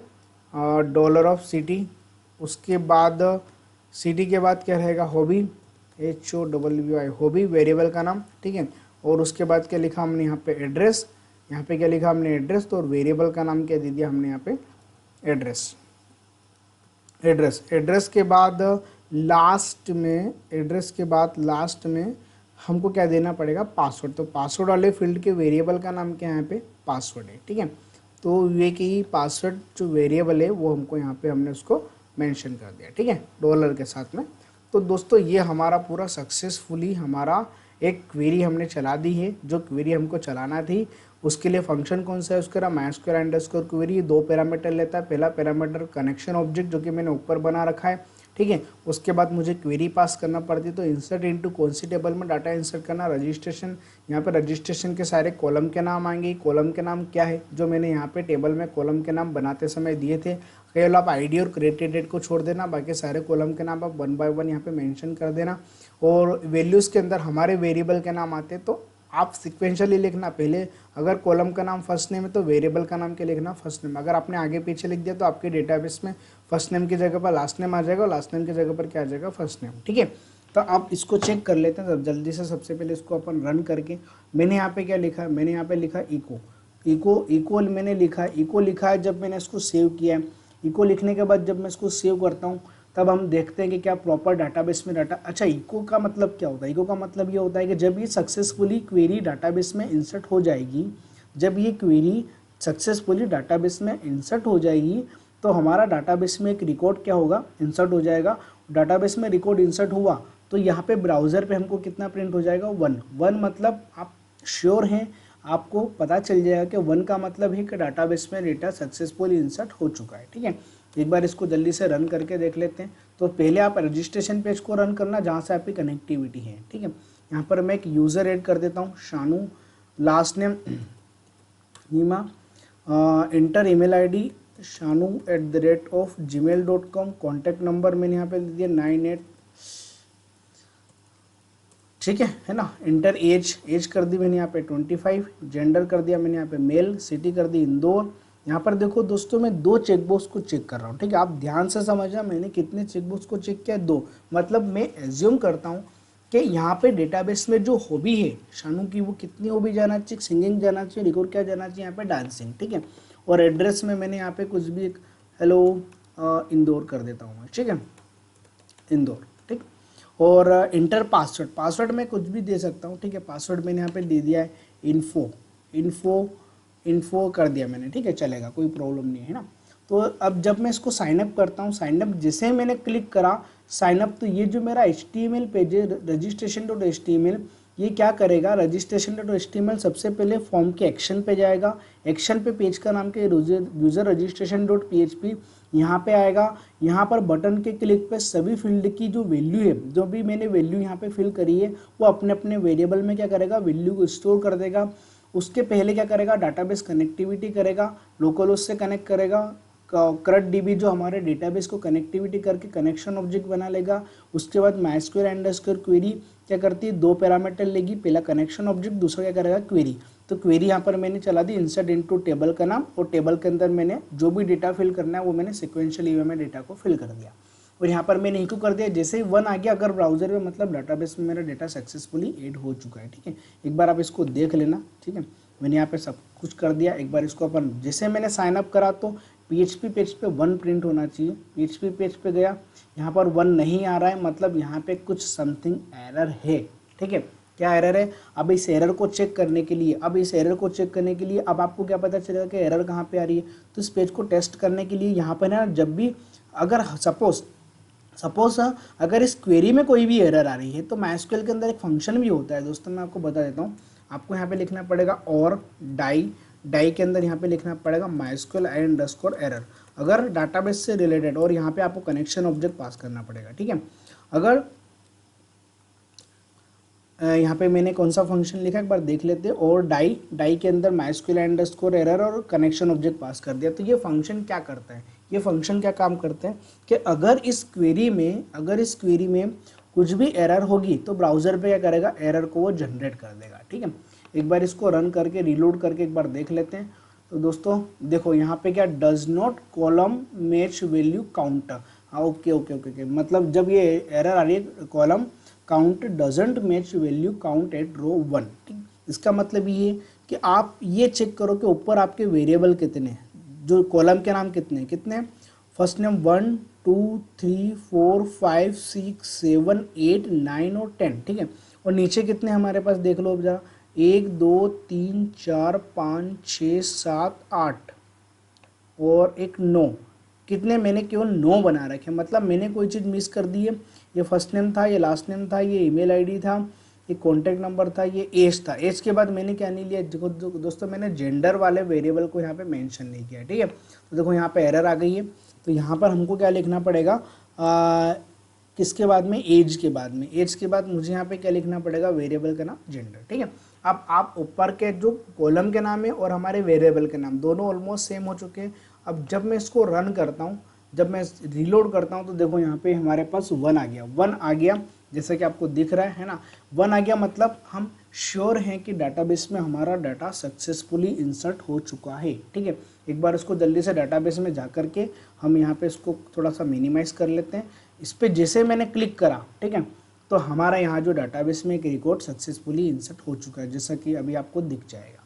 डॉलर ऑफ सिटी। उसके बाद सिटी के बाद क्या रहेगा, हॉबी, HOWI, हॉबी, वेरिएबल का नाम, ठीक है। और उसके बाद क्या लिखा हमने यहाँ पे, एड्रेस, यहाँ पे क्या लिखा हमने, एड्रेस, तो और वेरिएबल का नाम क्या दे दिया हमने यहाँ पे, एड्रेस। एड्रेस के बाद लास्ट में हमको क्या देना पड़ेगा, पासवर्ड। तो पासवर्ड वाले फील्ड के वेरिएबल का नाम क्या है यहाँ पे, पासवर्ड है, ठीक है। तो ये कि पासवर्ड जो वेरिएबल है वो हमको यहाँ पे हमने उसको मेंशन कर दिया, ठीक है, डॉलर के साथ में। तो दोस्तों ये हमारा पूरा सक्सेसफुली हमारा एक क्वेरी हमने चला दी है। जो क्वेरी हमको चलाना थी उसके लिए फंक्शन कौन सा है उसका, MySQL अंडरस्कोर क्वेरी, 2 पैरामीटर लेता है। पहला पैरामीटर कनेक्शन ऑब्जेक्ट जो कि मैंने ऊपर बना रखा है, ठीक है। उसके बाद मुझे क्वेरी पास करना पड़ती है, तो इंसर्ट इनटू कौन सी टेबल में डाटा इंसर्ट करना, रजिस्ट्रेशन। यहाँ पे रजिस्ट्रेशन के सारे कॉलम के नाम आएंगे। कॉलम के नाम क्या है जो मैंने यहाँ पे टेबल में कॉलम के नाम बनाते समय दिए थे, केवल आप आईडी और क्रिएटेड डेट को छोड़ देना, बाकी सारे कॉलम के नाम आप 1 बाय 1 यहाँ पे मेंशन कर देना। और वैल्यूज़ के अंदर हमारे वेरिएबल के नाम आते हैं, तो आप सिक्वेंशियली लिखना। पहले अगर कॉलम का नाम फर्स्ट नेम है तो वेरिएबल का नाम क्या लिखना, फर्स्ट नेम। अगर आपने आगे पीछे लिख दिया तो आपके डेटाबेस में फर्स्ट नेम की जगह पर लास्ट नेम आ जाएगा और लास्ट नेम की जगह पर क्या आ जाएगा, फर्स्ट नेम, ठीक है। तो आप इसको चेक कर लेते हैं तब जल्दी से। सबसे पहले इसको अपन रन करके, मैंने यहाँ पे क्या लिखा है, मैंने यहाँ पे लिखा इको मैंने लिखा है, इको लिखा है जब मैंने इसको सेव किया है। इको लिखने के बाद जब मैं इसको सेव करता हूँ तब हम देखते हैं कि क्या प्रॉपर डाटाबेस में डाटा। अच्छा, इको का मतलब क्या होता है, इको का मतलब ये होता है कि जब ये सक्सेसफुली क्वेरी डाटाबेस में इंसर्ट हो जाएगी, जब ये क्वेरी सक्सेसफुली डाटाबेस में इंसर्ट हो जाएगी तो हमारा डाटाबेस में एक रिकॉर्ड क्या होगा, इंसर्ट हो जाएगा। डाटाबेस में रिकॉर्ड इंसर्ट हुआ तो यहाँ पे ब्राउज़र पे हमको कितना प्रिंट हो जाएगा, 1 मतलब आप श्योर हैं, आपको पता चल जाएगा कि 1 का मतलब है कि डाटाबेस में डेटा सक्सेसफुली इंसर्ट हो चुका है, ठीक है। एक बार इसको जल्दी से रन करके देख लेते हैं। तो पहले आप रजिस्ट्रेशन पेज को रन करना जहाँ से आपकी कनेक्टिविटी है, ठीक है। यहाँ पर मैं एक यूज़र ऐड कर देता हूँ, Shanu, last name Neema, enter email ID shanu@gmail.com, contact number मैंने यहाँ पे दे दिया 98, ठीक है ना। इंटर एज कर दी मैंने यहाँ पे 25, जेंडर कर दिया मैंने यहाँ पे मेल, सिटी कर दी इंदौर। यहाँ पर देखो दोस्तों मैं 2 चेकबॉक्स को चेक कर रहा हूँ, ठीक है। आप ध्यान से समझना मैंने कितने चेकबॉक्स को चेक किया, 2। मतलब मैं एज्यूम करता हूँ कि यहाँ पे डेटाबेस में जो हॉबी है शानू की, वो कितनी हॉबी जाना चाहिए, सिंगिंग जाना चाहिए, रिकॉर्ड क्या जाना चाहिए, यहाँ पे डांसिंग, ठीक है। और एड्रेस में मैंने यहाँ पे कुछ भी एक हेलो इंदौर कर देता हूँ, ठीक है, इंदौर, ठीक। और इंटर पासवर्ड मैं कुछ भी दे सकता हूँ, ठीक है। पासवर्ड मैंने यहाँ पे दे दिया है इन्फो कर दिया मैंने, ठीक है, चलेगा, कोई प्रॉब्लम नहीं है ना। तो अब जब मैं इसको साइनअप करता हूँ, साइनअप जैसे मैंने क्लिक करा साइनअप, तो ये जो मेरा HTML पेज है registration.html, ये क्या करेगा, registration.html सबसे पहले फॉर्म के एक्शन पे जाएगा। एक्शन पे पेज का नाम क्या, यूजर registration.php, यहाँ पे आएगा। यहाँ पर बटन के क्लिक पे सभी फील्ड की जो वैल्यू है, जो भी मैंने वैल्यू यहाँ पे फिल करी है, वो अपने अपने वेरिएबल में क्या करेगा, वैल्यू को स्टोर कर देगा। उसके पहले क्या करेगा, डाटाबेस कनेक्टिविटी करेगा, लोकल होस्ट से कनेक्ट करेगा, करट डीबी जो हमारे डेटाबेस को कनेक्टिविटी करके कनेक्शन ऑब्जेक्ट बना लेगा। उसके बाद माइस्क्वेल अंडरस्कोर क्वेरी क्या करती है, 2 पैरामीटर लेगी, पहला कनेक्शन ऑब्जेक्ट, दूसरा क्या करेगा क्वेरी। तो क्वेरी यहाँ पर मैंने चला दी इंसर्ट इनटू टेबल का नाम, और टेबल के अंदर मैंने जो भी डेटा फिल करना है वो मैंने सिक्वेंशियल वे में डेटा को फिल कर दिया। और यहाँ पर मैंने इनको कर दिया, जैसे ही 1 आ गया अगर ब्राउजर में, मतलब डाटाबेस में मेरा डेटा सक्सेसफुली ऐड हो चुका है। ठीक है, एक बार आप इसको देख लेना। ठीक है, मैंने यहाँ पे सब कुछ कर दिया। एक बार इसको अपन, जैसे मैंने साइन अप करा तो PHP पेज पे 1 प्रिंट होना चाहिए। PHP पेज पे गया, यहाँ पर 1 नहीं आ रहा है, मतलब यहाँ पे कुछ समथिंग एरर है। ठीक है, क्या एरर है? अब इस एरर को चेक करने के लिए, अब आपको क्या पता चलेगा कि एरर कहाँ पे आ रही है। तो इस पेज को टेस्ट करने के लिए यहाँ पर ना, जब भी अगर सपोज अगर इस क्वेरी में कोई भी एरर आ रही है तो MySQL के अंदर एक फंक्शन भी होता है दोस्तों, मैं आपको बता देता हूँ। आपको यहाँ पे लिखना पड़ेगा और डाई के अंदर यहाँ पे लिखना पड़ेगा MySQL _error अगर डाटाबेस से रिलेटेड, और यहाँ पे आपको कनेक्शन ऑब्जेक्ट पास करना पड़ेगा। ठीक है, अगर यहाँ पे मैंने कौन सा फंक्शन लिखा एक बार देख लेते हैं, और डाई के अंदर MySQL _error और कनेक्शन ऑब्जेक्ट पास कर दिया। तो ये फंक्शन क्या करता है, ये फंक्शन क्या काम करते हैं कि अगर इस क्वेरी में कुछ भी एरर होगी तो ब्राउज़र पे क्या करेगा, एरर को वो जनरेट कर देगा। ठीक है, एक बार इसको रन करके रीलोड करके एक बार देख लेते हैं। तो दोस्तों देखो यहाँ पे क्या, does not column match value counter. हाँ, ओके, मतलब जब ये एरर आ रही है column count doesn't match value count at row 1। ठीक, इसका मतलब ये कि आप ये चेक करो कि ऊपर आपके वेरिएबल कितने हैं, जो कॉलम के नाम कितने फर्स्ट नेम 1 2 3 4 5 6 7 8 9 और 10। ठीक है, और नीचे कितने हमारे पास देख लो जरा, 1 2 3 4 5 6 7 8 और एक 9। कितने, मैंने केवल 9 बना रखे, मतलब मैंने कोई चीज़ मिस कर दी है। ये फर्स्ट नेम था, ये लास्ट नेम था, ये ईमेल आईडी था, ये कॉन्टैक्ट नंबर था, ये एज था। एज के बाद मैंने क्या नहीं लिया दोस्तों, मैंने जेंडर वाले वेरिएबल को यहाँ पे मेंशन नहीं किया। ठीक है, तो देखो यहाँ पे एरर आ गई है। तो यहाँ पर हमको क्या लिखना पड़ेगा, किसके बाद में, एज के बाद मुझे यहाँ पे क्या लिखना पड़ेगा, वेरिएबल का नाम जेंडर। ठीक है, अब आप ऊपर के जो कॉलम के नाम है और हमारे वेरिएबल के नाम दोनों ऑलमोस्ट सेम हो चुके हैं। अब जब मैं इसको रन करता हूँ, जब मैं रीलोड करता हूँ, तो देखो यहाँ पे हमारे पास 1 आ गया, जैसा कि आपको दिख रहा है ना, 1 आ गया, मतलब हम श्योर हैं कि डाटाबेस में हमारा डाटा सक्सेसफुली इंसर्ट हो चुका है। ठीक है, एक बार इसको जल्दी से डाटाबेस में जा करके हम यहाँ पे इसको थोड़ा सा मिनिमाइज़ कर लेते हैं। इस पर जैसे मैंने क्लिक करा, ठीक है, तो हमारा यहाँ जो डाटाबेस में एक रिकॉर्ड सक्सेसफुली इंसर्ट हो चुका है, जैसा कि अभी आपको दिख जाएगा।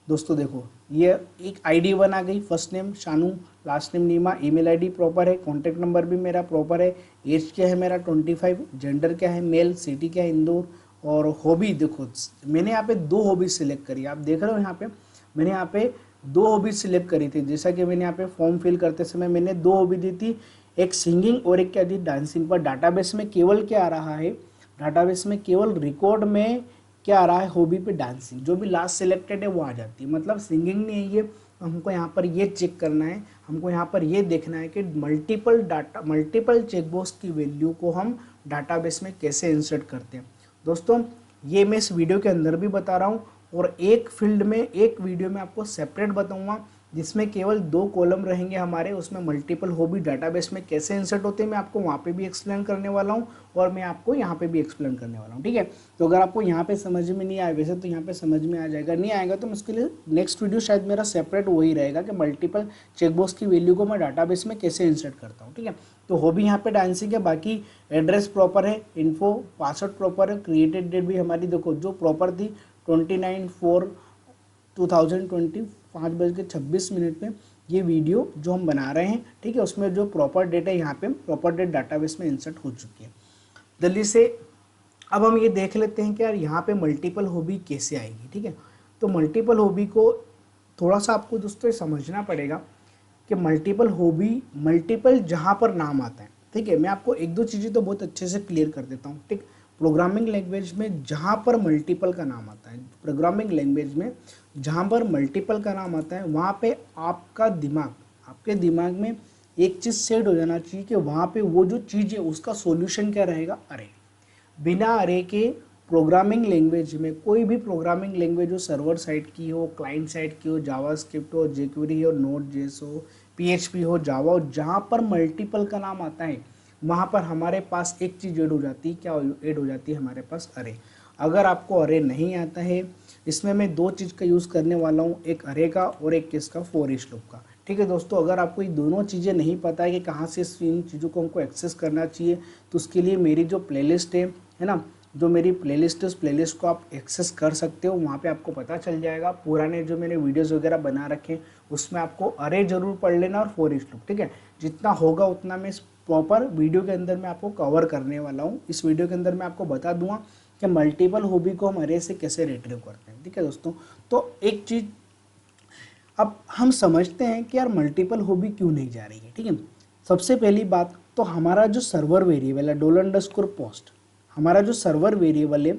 दोस्तों देखो, ये एक आईडी 1 आ गई, first name Shanu, last name Neema, email ID proper है, कॉन्टैक्ट नंबर भी मेरा प्रॉपर है, एज क्या है मेरा 25, जेंडर क्या है मेल, सिटी क्या है इंदौर, और हॉबी देखो मैंने यहाँ पे 2 हॉबी सिलेक्ट करी। आप देख रहे हो यहाँ पे मैंने यहाँ पे 2 हॉबी सिलेक्ट करी थी, जैसा कि मैंने यहाँ पे फॉर्म फिल करते समय मैंने 2 हॉबी दी थी, एक सिंगिंग और एक क्या थी, डांसिंग। पर डाटाबेस में केवल क्या आ रहा है, डाटाबेस में केवल रिकॉर्ड में क्या आ रहा है, हॉबी पे डांसिंग, जो भी लास्ट सिलेक्टेड है वो आ जाती है, मतलब सिंगिंग नहीं है ये। हमको यहाँ पर ये चेक करना है, हमको यहाँ पर ये देखना है कि मल्टीपल चेकबॉक्स की वैल्यू को हम डाटाबेस में कैसे इंसर्ट करते हैं। दोस्तों ये मैं इस वीडियो के अंदर भी बता रहा हूँ, और एक फील्ड में एक वीडियो में आपको सेपरेट बताऊँगा जिसमें केवल 2 कॉलम रहेंगे हमारे, उसमें मल्टीपल हॉबी डाटाबेस में कैसे इंसर्ट होते हैं मैं आपको वहाँ पे भी एक्सप्लेन करने वाला हूँ, और मैं आपको यहाँ पे भी एक्सप्लेन करने वाला हूँ। ठीक है, तो अगर आपको यहाँ पे समझ में नहीं आया, वैसे तो यहाँ पे समझ में आ जाएगा, नहीं आएगा तो उसके लिए नेक्स्ट वीडियो शायद मेरा सेपरेट वही रहेगा कि मल्टीपल चेकबॉक्स की वैल्यू को मैं डाटाबेस में कैसे इंसर्ट करता हूँ। ठीक है, तो हॉबी यहाँ पे डांसिंग है, बाकी एड्रेस प्रॉपर है, इन्फो पासवर्ड प्रॉपर है, क्रिएटेड डेट भी हमारी देखो जो प्रॉपर थी 29/4/2020 5:26 में ये वीडियो जो हम बना रहे हैं। ठीक है, उसमें जो प्रॉपर डेट है यहाँ पे प्रॉपर डेट डाटाबेस में इंसर्ट हो चुकी है। जल्दी से अब हम ये देख लेते हैं कि यार यहाँ पे मल्टीपल हॉबी कैसे आएगी। ठीक है, तो मल्टीपल हॉबी को थोड़ा सा आपको दोस्तों समझना पड़ेगा कि मल्टीपल जहाँ पर नाम आता है। ठीक है, मैं आपको 1-2 चीज़ें तो बहुत अच्छे से क्लियर कर देता हूँ। ठीक, प्रोग्रामिंग लैंग्वेज में जहाँ पर मल्टीपल का नाम आता है, प्रोग्रामिंग लैंग्वेज में जहाँ पर मल्टीपल का नाम आता है, वहाँ पे आपके दिमाग में एक चीज़ सेट हो जाना चाहिए कि वहाँ पे वो जो चीज़ है उसका सॉल्यूशन क्या रहेगा, अरे। बिना अरे के प्रोग्रामिंग लैंग्वेज में, कोई भी प्रोग्रामिंग लैंग्वेज हो, सर्वर साइड की हो, क्लाइंट साइड की हो, जावास्क्रिप्ट हो, जेक्वेरी हो, नोड जेएस हो, पीएचपी हो, जावा हो, जहाँ पर मल्टीपल का नाम आता है वहाँ पर हमारे पास एक चीज़ ऐड हो जाती है। क्या ऐड हो जाती है हमारे पास? अरे। अगर आपको अरे नहीं आता है, इसमें मैं दो चीज़ का यूज़ करने वाला हूँ, एक अरे का और एक किसका? फॉर ईच लूप का। ठीक है दोस्तों, अगर आपको ये दोनों चीज़ें नहीं पता है कि कहाँ से इन चीज़ों को हमको एक्सेस करना चाहिए, तो उसके लिए मेरी जो प्लेलिस्ट है ना, जो मेरी प्लेलिस्ट है, उस प्लेलिस्ट को आप एक्सेस कर सकते हो। वहाँ पे आपको पता चल जाएगा। पुराने जो मैंने वीडियोस वगैरह बना रखे हैं उसमें आपको अरे जरूर पढ़ लेना और फॉर ईच लूप। ठीक है, जितना होगा उतना मैं प्रॉपर वीडियो के अंदर मैं आपको कवर करने वाला हूँ। इस वीडियो के अंदर मैं आपको बता दूंगा कि मल्टीपल हॉबी को हम अरे से कैसे रिट्रीव करते हैं। ठीक है दोस्तों, तो एक चीज़ अब हम समझते हैं कि यार मल्टीपल हॉबी क्यों नहीं जा रही है। ठीक है, सबसे पहली बात तो हमारा जो सर्वर वेरिएबल है $पोस्ट, हमारा जो सर्वर वेरिएबल है,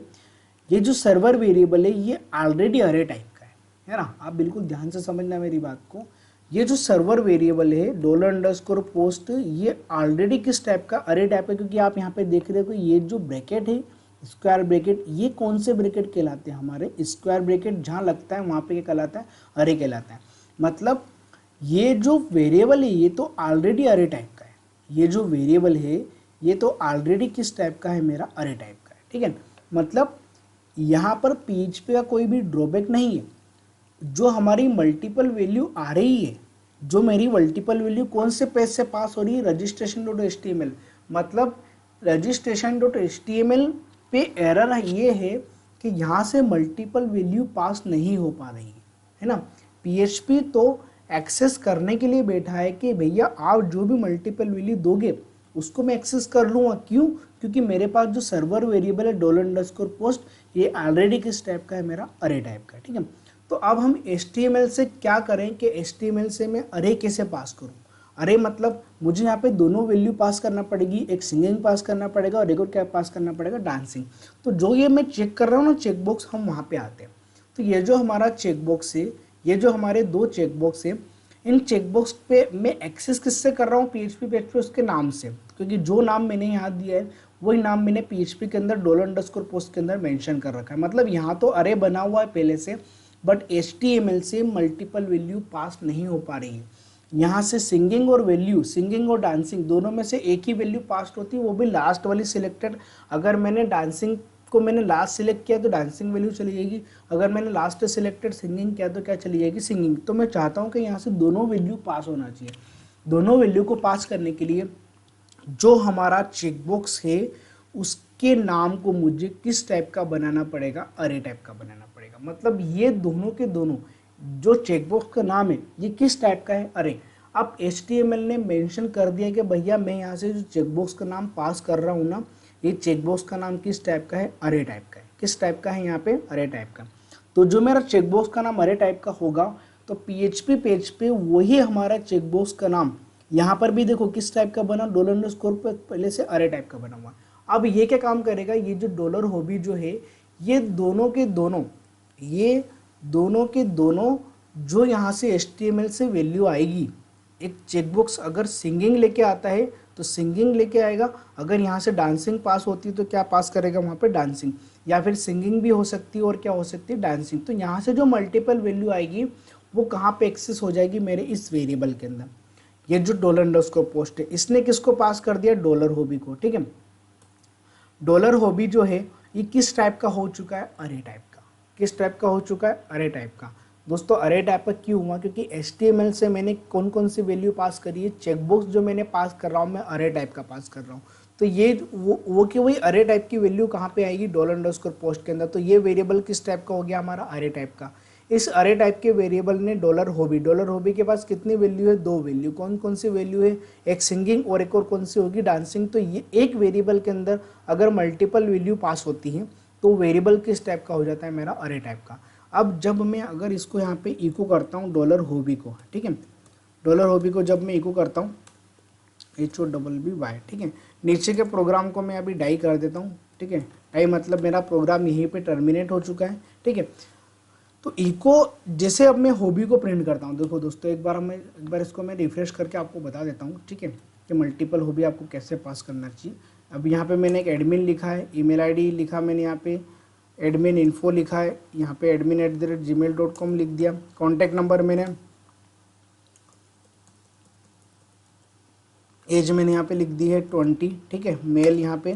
ये जो सर्वर वेरिएबल है ये ऑलरेडी अरे टाइप का है ना। आप बिल्कुल ध्यान से समझना मेरी बात को। ये जो सर्वर वेरिएबल है $पोस्ट, ये ऑलरेडी किस टाइप का? अरे टाइप का। क्योंकि आप यहाँ पे देख रहे हो कि ये जो ब्रैकेट है, स्क्वायर ब्रैकेट, ये कौन से ब्रैकेट कहलाते हैं? हमारे स्क्वायर ब्रैकेट जहाँ लगता है वहाँ पे क्या कहलाता है? अरे कहलाता है। मतलब ये जो वेरिएबल है ये तो ऑलरेडी अरे टाइप का है। ये जो वेरिएबल है ये तो ऑलरेडी किस टाइप का है? मेरा अरे टाइप का है। ठीक है, मतलब यहाँ पर पीएचपी का कोई भी ड्रॉबैक नहीं है। जो हमारी मल्टीपल वैल्यू आ रही है, जो मेरी मल्टीपल वैल्यू कौन से पेज से पास हो रही है? registration.html। मतलब registration.html पे एरर ये है कि यहाँ से मल्टीपल वैल्यू पास नहीं हो पा रही है ना। पीएचपी तो एक्सेस करने के लिए बैठा है कि भैया आप जो भी मल्टीपल वैल्यू दोगे उसको मैं एक्सेस कर लूँगा। क्यों? क्योंकि मेरे पास जो सर्वर वेरिएबल है $पोस्ट, ये ऑलरेडी किस टाइप का है? मेरा अरे टाइप का। ठीक है, तो अब हम HTML से क्या करें कि HTML से मैं अरे कैसे पास करूं? अरे मतलब मुझे यहाँ पे दोनों वैल्यू पास करना पड़ेगी, एक सिंगिंग पास करना पड़ेगा और एक और क्या पास करना पड़ेगा? डांसिंग। तो जो ये मैं चेक कर रहा हूँ ना चेकबॉक्स, हम वहाँ पे आते हैं। तो ये जो हमारा चेकबॉक्स है, ये जो हमारे दो चेकबॉक्स है, इन चेकबॉक्स पे मैं एक्सेस किससे कर रहा हूँ? PHP पे उसके नाम से। क्योंकि जो नाम मैंने यहाँ दिया है वही नाम मैंने PHP के अंदर $पोस्ट के अंदर मेंशन कर रखा है। मतलब यहाँ तो अरे बना हुआ है पहले से, बट HTML से मल्टीपल वैल्यू पास नहीं हो पा रही है। यहाँ से सिंगिंग और वैल्यू, सिंगिंग और डांसिंग दोनों में से एक ही वैल्यू पास होती है, वो भी लास्ट वाली सिलेक्टेड। अगर मैंने डांसिंग को मैंने लास्ट सिलेक्ट किया तो डांसिंग वैल्यू चली जाएगी, अगर मैंने लास्ट सिलेक्टेड सिंगिंग किया तो क्या चली जाएगी? सिंगिंग। तो मैं चाहता हूँ कि यहाँ से दोनों वैल्यू पास होना चाहिए। दोनों वैल्यू को पास करने के लिए जो हमारा चेकबॉक्स है उसके नाम को मुझे किस टाइप का बनाना पड़ेगा? अरे टाइप का बनाना पड़ेगा। मतलब ये दोनों के दोनों जो चेकबॉक्स का नाम है ये किस टाइप का है? अरे। अब HTML ने मेंशन कर दिया कि भैया मैं यहाँ से जो चेकबॉक्स का नाम पास कर रहा हूँ ना, ये चेकबॉक्स का नाम किस टाइप का है? अरे टाइप का है। किस टाइप का है यहाँ पे? अरे टाइप का। तो जो मेरा चेकबॉक्स का नाम अरे टाइप का होगा तो PHP पेज पे वही हमारा चेकबॉक्स का नाम यहाँ पर भी देखो किस टाइप का बना? $, पे पहले से अरे टाइप का बना हुआ। अब ये क्या काम करेगा? ये जो डॉलर हॉबी जो है ये दोनों के दोनों, ये दोनों के दोनों जो यहाँ से HTML से वैल्यू आएगी, एक चेकबॉक्स अगर सिंगिंग लेके आता है तो सिंगिंग लेके आएगा, अगर यहाँ से डांसिंग पास होती है तो क्या पास करेगा वहाँ पे? डांसिंग। या फिर सिंगिंग भी हो सकती है और क्या हो सकती है? डांसिंग। तो यहाँ से जो मल्टीपल वैल्यू आएगी वो कहाँ पे एक्सेस हो जाएगी? मेरे इस वेरिएबल के अंदर। ये जो $पोस्ट है इसने किसको पास कर दिया? डॉलर हॉबी को। ठीक है, डॉलर हॉबी जो है ये किस टाइप का हो चुका है? अरे टाइप का। किस टाइप का हो चुका है? अरे टाइप का। दोस्तों अरे टाइप का क्यों हुआ? क्योंकि HTML से मैंने कौन कौन सी वैल्यू पास करी है? चेकबॉक्स जो मैंने पास कर रहा हूँ मैं अरे टाइप का पास कर रहा हूँ। तो ये वो कि वही अरे टाइप की वैल्यू कहाँ पे आएगी? $पोस्ट के अंदर। तो ये वेरिएबल किस टाइप का हो गया? हमारा अरे टाइप का। इस अरे टाइप के वेरिएबल ने डॉलर हॉबी के पास कितनी वैल्यू है? दो वैल्यू। कौन कौन सी वैल्यू है? एक सिंगिंग और एक और कौन सी होगी? डांसिंग। तो ये एक वेरिएबल के अंदर अगर मल्टीपल वैल्यू पास होती है तो वेरिएबल किस टाइप का हो जाता है? मेरा अरे टाइप का। अब जब मैं अगर इसको यहाँ पे इको करता हूँ डॉलर हॉबी को, ठीक है, डॉलर हॉबी को जब मैं इको करता हूँ HOBBY, ठीक है, नीचे के प्रोग्राम को मैं अभी डाई कर देता हूँ। ठीक है, डाई मतलब मेरा प्रोग्राम यहीं पे टर्मिनेट हो चुका है। ठीक है, तो इको जैसे अब मैं हॉबी को प्रिंट करता हूँ, देखो दोस्तों एक बार इसको मैं रिफ्रेश करके आपको बता देता हूँ। ठीक है, कि मल्टीपल हॉबी आपको कैसे पास करना चाहिए। अब यहाँ पे मैंने एक एडमिन लिखा है, ईमेल आईडी लिखा मैंने यहाँ पे, एडमिन इन्फो लिखा है, यहाँ पे admin@gmail.com लिख दिया। कॉन्टैक्ट नंबर मैंने एज मैंने यहाँ पे लिख दी है 20, ठीक है। मेल यहाँ पे,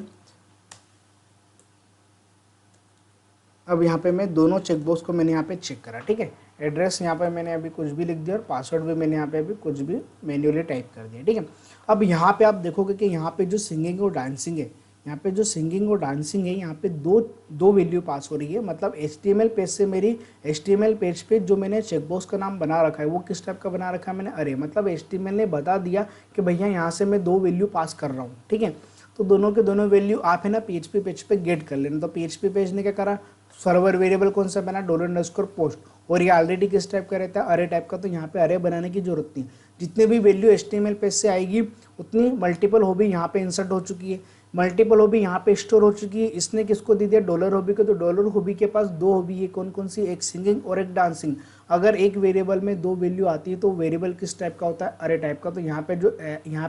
अब यहाँ पे मैं दोनों चेकबॉक्स को मैंने यहाँ पे चेक करा, ठीक है। एड्रेस यहाँ पे मैंने अभी कुछ भी लिख दिया और पासवर्ड भी मैंने यहाँ पे अभी कुछ भी मैन्युअली टाइप कर दिया, ठीक है। अब यहाँ पे आप देखोगे कि यहाँ पे जो सिंगिंग और डांसिंग है, यहाँ पे जो सिंगिंग और डांसिंग है, यहाँ पे दो वैल्यू पास हो रही है। मतलब HTML पेज से मेरी HTML पेज पे जो मैंने चेकबॉक्स का नाम बना रखा है वो किस टाइप का बना रखा है मैंने, अरे मतलब HTML ने बता दिया कि भैया यहाँ से मैं 2 वैल्यू पास कर रहा हूँ, ठीक है। तो दोनों के दोनों वैल्यू आप है ना PHP पेज पे गेट कर लेना। तो PHP पेज ने क्या करा, सर्वर वेरिएबल कौन सा बना, $_पोस्ट, और ये ऑलरेडी किस टाइप का रहता है, अरे टाइप का। तो यहाँ पे अरे बनाने की जरूरत नहीं, जितने भी वैल्यू HTML पेज से आएगी उतनी मल्टीपल हॉबी यहाँ पे इंसर्ट हो चुकी है, मल्टीपल हॉबी यहाँ पे स्टोर हो चुकी है। इसने किसको दे दिया, डॉलर हॉबी को। तो डॉलर हॉबी के पास 2 हॉबी है, कौन कौन सी, एक सिंगिंग और एक डांसिंग। अगर एक वेरिएबल में 2 वैल्यू आती है तो वेरिएबल किस टाइप का होता है, अरे टाइप का। तो यहाँ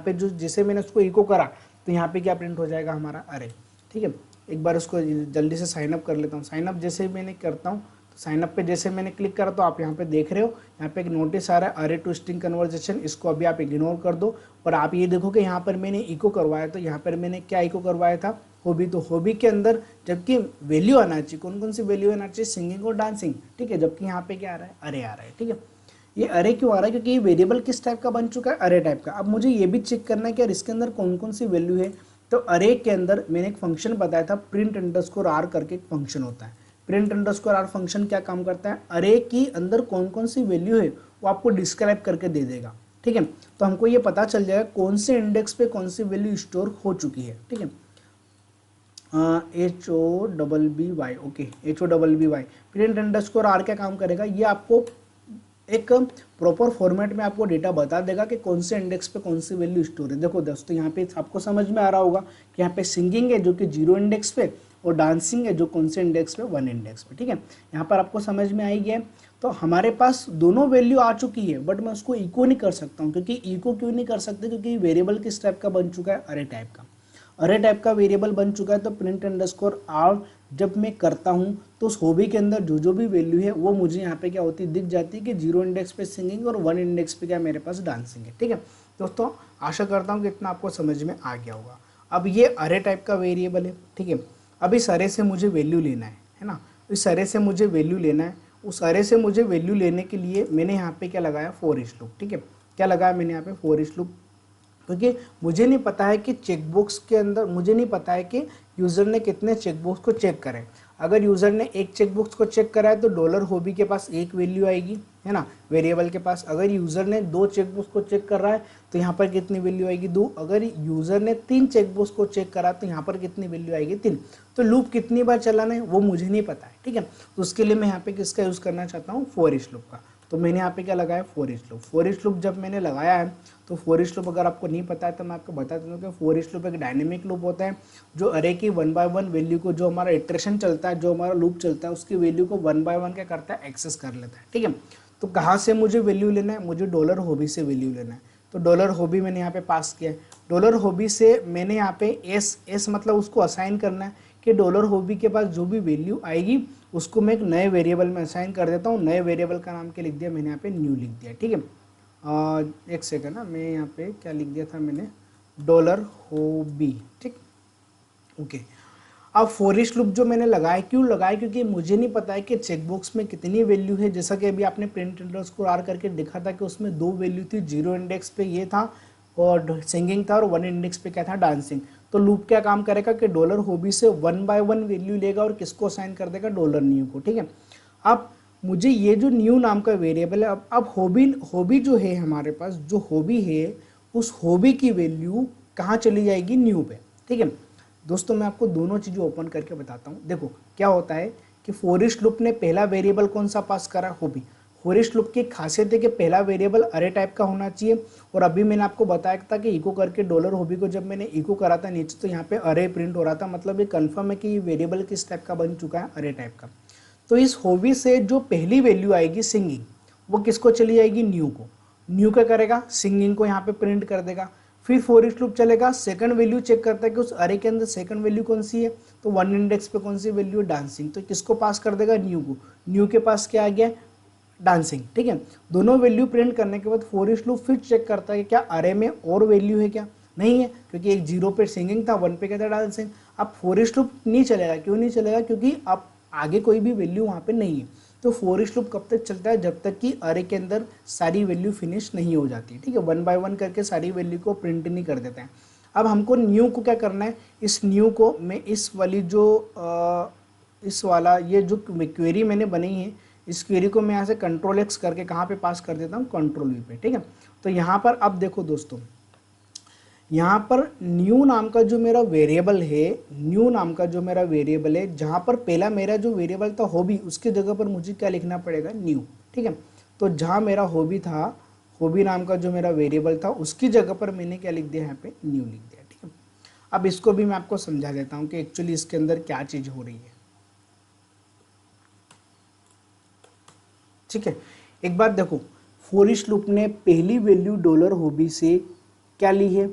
पे जो जैसे मैंने उसको इको करा तो यहाँ पे क्या प्रिंट हो जाएगा हमारा, अरे, ठीक है। एक बार उसको जल्दी से साइन अप कर लेता हूँ। साइन अप जैसे मैंने करता हूँ तो साइन अप पे जैसे मैंने क्लिक करा तो आप यहाँ पे देख रहे हो, यहाँ पे एक नोटिस आ रहा है, अरे टू स्ट्रिंग कन्वर्जेशन। इसको अभी आप इग्नोर कर दो और आप ये देखो कि यहाँ पर मैंने इको करवाया। तो यहाँ पर मैंने क्या इको करवाया था, हॉबी। तो हॉबी के अंदर जबकि वैल्यू आना चाहिए, कौन कौन सी वैल्यू आना चाहिए, सिंगिंग और डांसिंग, ठीक है। जबकि यहाँ पे क्या आ रहा है, अरे आ रहा है, ठीक है। ये अरे क्यों आ रहा है, क्योंकि ये वेरिएबल किस टाइप का बन चुका है, अरे टाइप का। अब मुझे ये भी चेक करना है कि यार इसके अंदर कौन कौन सी वैल्यू है। तो अरे के अंदर मैंने एक फंक्शन बताया था, print_r करके एक फंक्शन होता है। print_r फंक्शन क्या काम करता है, अरे की अंदर कौन कौन सी वैल्यू है वो आपको डिस्क्राइब करके दे देगा, ठीक है। तो हमको ये पता चल जाएगा कौन से इंडेक्स पे कौन सी वैल्यू स्टोर हो चुकी है, ठीक है। HOBBY, okay, HOBBY। print_r क्या काम करेगा, ये आपको एक प्रॉपर फॉर्मेट में आपको डेटा बता देगा कि कौन से इंडेक्स पे कौन सी वैल्यू स्टोर है। देखो दोस्तों, यहाँ पे आपको समझ में आ रहा होगा कि यहाँ पे सिंगिंग है जो कि 0 इंडेक्स पे, और डांसिंग है जो कौन से इंडेक्स पे, 1 इंडेक्स पे, ठीक है। यहाँ पर आपको समझ में आई गया। तो हमारे पास दोनों वैल्यू आ चुकी है, बट मैं उसको इको नहीं कर सकता हूँ। क्योंकि इको क्यों नहीं कर सकते, क्योंकि वेरिएबल किस टाइप का बन चुका है, अरे टाइप का। अरे टाइप का वेरिएबल बन चुका है। तो print_r जब मैं करता हूँ तो उस हॉबी के अंदर जो जो भी वैल्यू है वो मुझे यहाँ पे क्या होती है, दिख जाती है कि 0 इंडेक्स पे सिंगिंग और 1 इंडेक्स पे क्या मेरे पास डांसिंग है, ठीक है। दोस्तों आशा करता हूँ कि इतना आपको समझ में आ गया होगा। अब ये अरे टाइप का वेरिएबल है, ठीक है। अब इस अरे से मुझे वैल्यू लेना है ना। इस अरे से मुझे वैल्यू लेना है। उस अरे से मुझे वैल्यू लेने के लिए मैंने यहाँ पे क्या लगाया, फॉर ईच लूप, ठीक है। क्या लगाया मैंने यहाँ पे, फॉर ईच लूप। क्योंकि मुझे नहीं पता है कि चेकबॉक्स के अंदर, मुझे नहीं पता है कि यूज़र ने कितने चेकबॉक्स को चेक करें। अगर यूज़र ने एक चेकबॉक्स को चेक करा है तो डॉलर हॉबी के पास एक वैल्यू आएगी, है ना, वेरिएबल के पास। अगर यूज़र ने 2 चेकबॉक्स को चेक कर रहा है तो यहाँ पर कितनी वैल्यू आएगी, 2। अगर यूज़र ने 3 चेकबॉक्स को चेक करा तो यहाँ पर कितनी वैल्यू आएगी, 3। तो लूप कितनी बार चलाना है वो मुझे नहीं पता है, ठीक है। तो उसके लिए मैं यहाँ पे किसका यूज़ करना चाहता हूँ, फॉर ईच लूप का। तो मैंने यहाँ पे क्या लगाया, for each loop. For each loop जब मैंने लगाया है तो फॉर ईच लूप अगर आपको नहीं पता है तो मैं आपको बता देता हूँ कि फॉर ईच लूप एक डायनेमिक लूप होता है जो अरे की 1 बाय 1 वैल्यू को, जो हमारा इटरेशन चलता है, जो हमारा लूप चलता है, उसकी वैल्यू को 1 बाय 1 क्या करता है, एक्सेस कर लेता है, ठीक है। तो कहाँ से मुझे वैल्यू लेना है, मुझे डॉलर हॉबी से वैल्यू लेना है। तो डॉलर हॉबी मैंने यहाँ पे पास किया है। डॉलर हॉबी से मैंने यहाँ पे एस मतलब उसको असाइन करना है कि डॉलर हॉबी के पास जो भी वैल्यू आएगी उसको मैं एक नए वेरिएबल में असाइन कर देता हूँ। नए वेरिएबल का नाम क्या लिख दिया मैंने, यहाँ पे न्यू लिख दिया, ठीक है। एक सेकंड ना, मैं यहाँ पे क्या लिख दिया था मैंने, डॉलर हॉबी, ठीक, ओके। अब फॉर ईच लूप जो मैंने लगाया, क्यों लगाया, क्योंकि मुझे नहीं पता है कि चेकबॉक्स में कितनी वैल्यू है। जैसा कि अभी आपने print_r करके देखा था कि उसमें 2 वैल्यू थी, 0 इंडेक्स पे ये था और सिंगिंग था, और 1 इंडेक्स पे क्या था, डांसिंग। तो लूप क्या काम करेगा कि डॉलर हॉबी से 1 बाय 1 वैल्यू लेगा और किसको असाइन कर देगा, डॉलर न्यू को, ठीक है। अब मुझे ये जो न्यू नाम का वेरिएबल है, अब हॉबी जो है हमारे पास, जो हॉबी है उस हॉबी की वैल्यू कहाँ चली जाएगी, न्यू पे, ठीक है। दोस्तों मैं आपको दोनों चीज़ें ओपन करके बताता हूँ। देखो क्या होता है कि फॉर ईच लूप ने पहला वेरिएबल कौन सा पास करा, हॉबी। फॉर ईच लूप की खासियत है कि पहला वेरिएबल अरे टाइप का होना चाहिए। और अभी मैंने आपको बताया था कि इको करके डॉलर हॉबी को जब मैंने इको करा था नीचे तो यहाँ पे अरे प्रिंट हो रहा था। मतलब ये कन्फर्म है कि ये वेरिएबल किस टाइप का बन चुका है, अरे टाइप का। तो इस हॉबी से जो पहली वैल्यू आएगी सिंगिंग, वो किसको चली जाएगी, न्यू को। न्यू क्या करेगा, सिंगिंग को यहाँ पे प्रिंट कर देगा। फिर फॉर ईच लूप चलेगा, सेकंड वैल्यू चेक करता है कि उस अरे के अंदर सेकंड वैल्यू कौन सी है, तो 1 इंडेक्स पे कौन सी वैल्यू है, डांसिंग, तो किसको पास कर देगा, न्यू को, न्यू के पास क्या आ गया, डांसिंग। ठीक है, दोनों वैल्यू प्रिंट करने के बाद फॉर ईच लूप फिर चेक करता है कि क्या अरे में और वैल्यू है क्या, नहीं है, क्योंकि एक 0 पे सिंगिंग था, 1 पे क्या था, डांसिंग। अब फॉर ईच लूप नहीं चलेगा, क्यों नहीं चलेगा, क्योंकि अब आगे कोई भी वैल्यू वहाँ पे नहीं है। तो फॉर ईच लूप कब तक चलता है, जब तक कि अरे के अंदर सारी वैल्यू फिनिश नहीं हो जाती। ठीक है, 1 बाय 1 करके सारी वैल्यू को प्रिंट नहीं कर देते हैं। अब हमको न्यू को क्या करना है, इस न्यू को मैं इस वाली जो इस वाला ये जो क्वेरी मैंने बनाई है, इस क्वेरी को मैं यहाँ से कंट्रोल एक्स करके कहाँ पे पास कर देता हूँ, कंट्रोल वी पे। ठीक है, तो यहाँ पर अब देखो दोस्तों, यहाँ पर न्यू नाम का जो मेरा वेरिएबल है, न्यू नाम का जो मेरा वेरिएबल है, जहाँ पर पहला मेरा जो वेरिएबल था हॉबी, उसकी जगह पर मुझे क्या लिखना पड़ेगा, न्यू। ठीक है, तो जहाँ मेरा हॉबी था, हॉबी नाम का जो मेरा वेरिएबल था, उसकी जगह पर मैंने क्या लिख दिया, यहाँ पे न्यू लिख दिया। ठीक है, अब इसको भी मैं आपको समझा देता हूँ कि एक्चुअली इसके अंदर क्या चीज़ हो रही है। ठीक है, एक बात देखो, फॉर ईच लूप ने पहली वैल्यू डॉलर हॉबी से क्या ली है,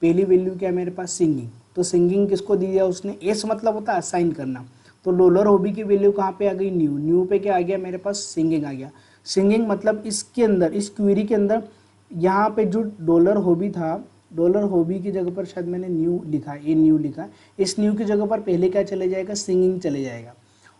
पहली वैल्यू क्या है मेरे पास, सिंगिंग, तो सिंगिंग किसको दी है उसने, एस मतलब होता है असाइन करना, तो डॉलर हॉबी की वैल्यू कहाँ पे आ गई, न्यू, न्यू पे क्या आ गया मेरे पास, सिंगिंग आ गया। सिंगिंग मतलब इसके अंदर, इस क्वेरी के अंदर यहाँ पे जो डॉलर हॉबी था, डॉलर हॉबी की जगह पर शायद मैंने न्यू लिखा है, ये न्यू लिखा है, इस न्यू की जगह पर पहले क्या चले जाएगा, सिंगिंग चले जाएगा।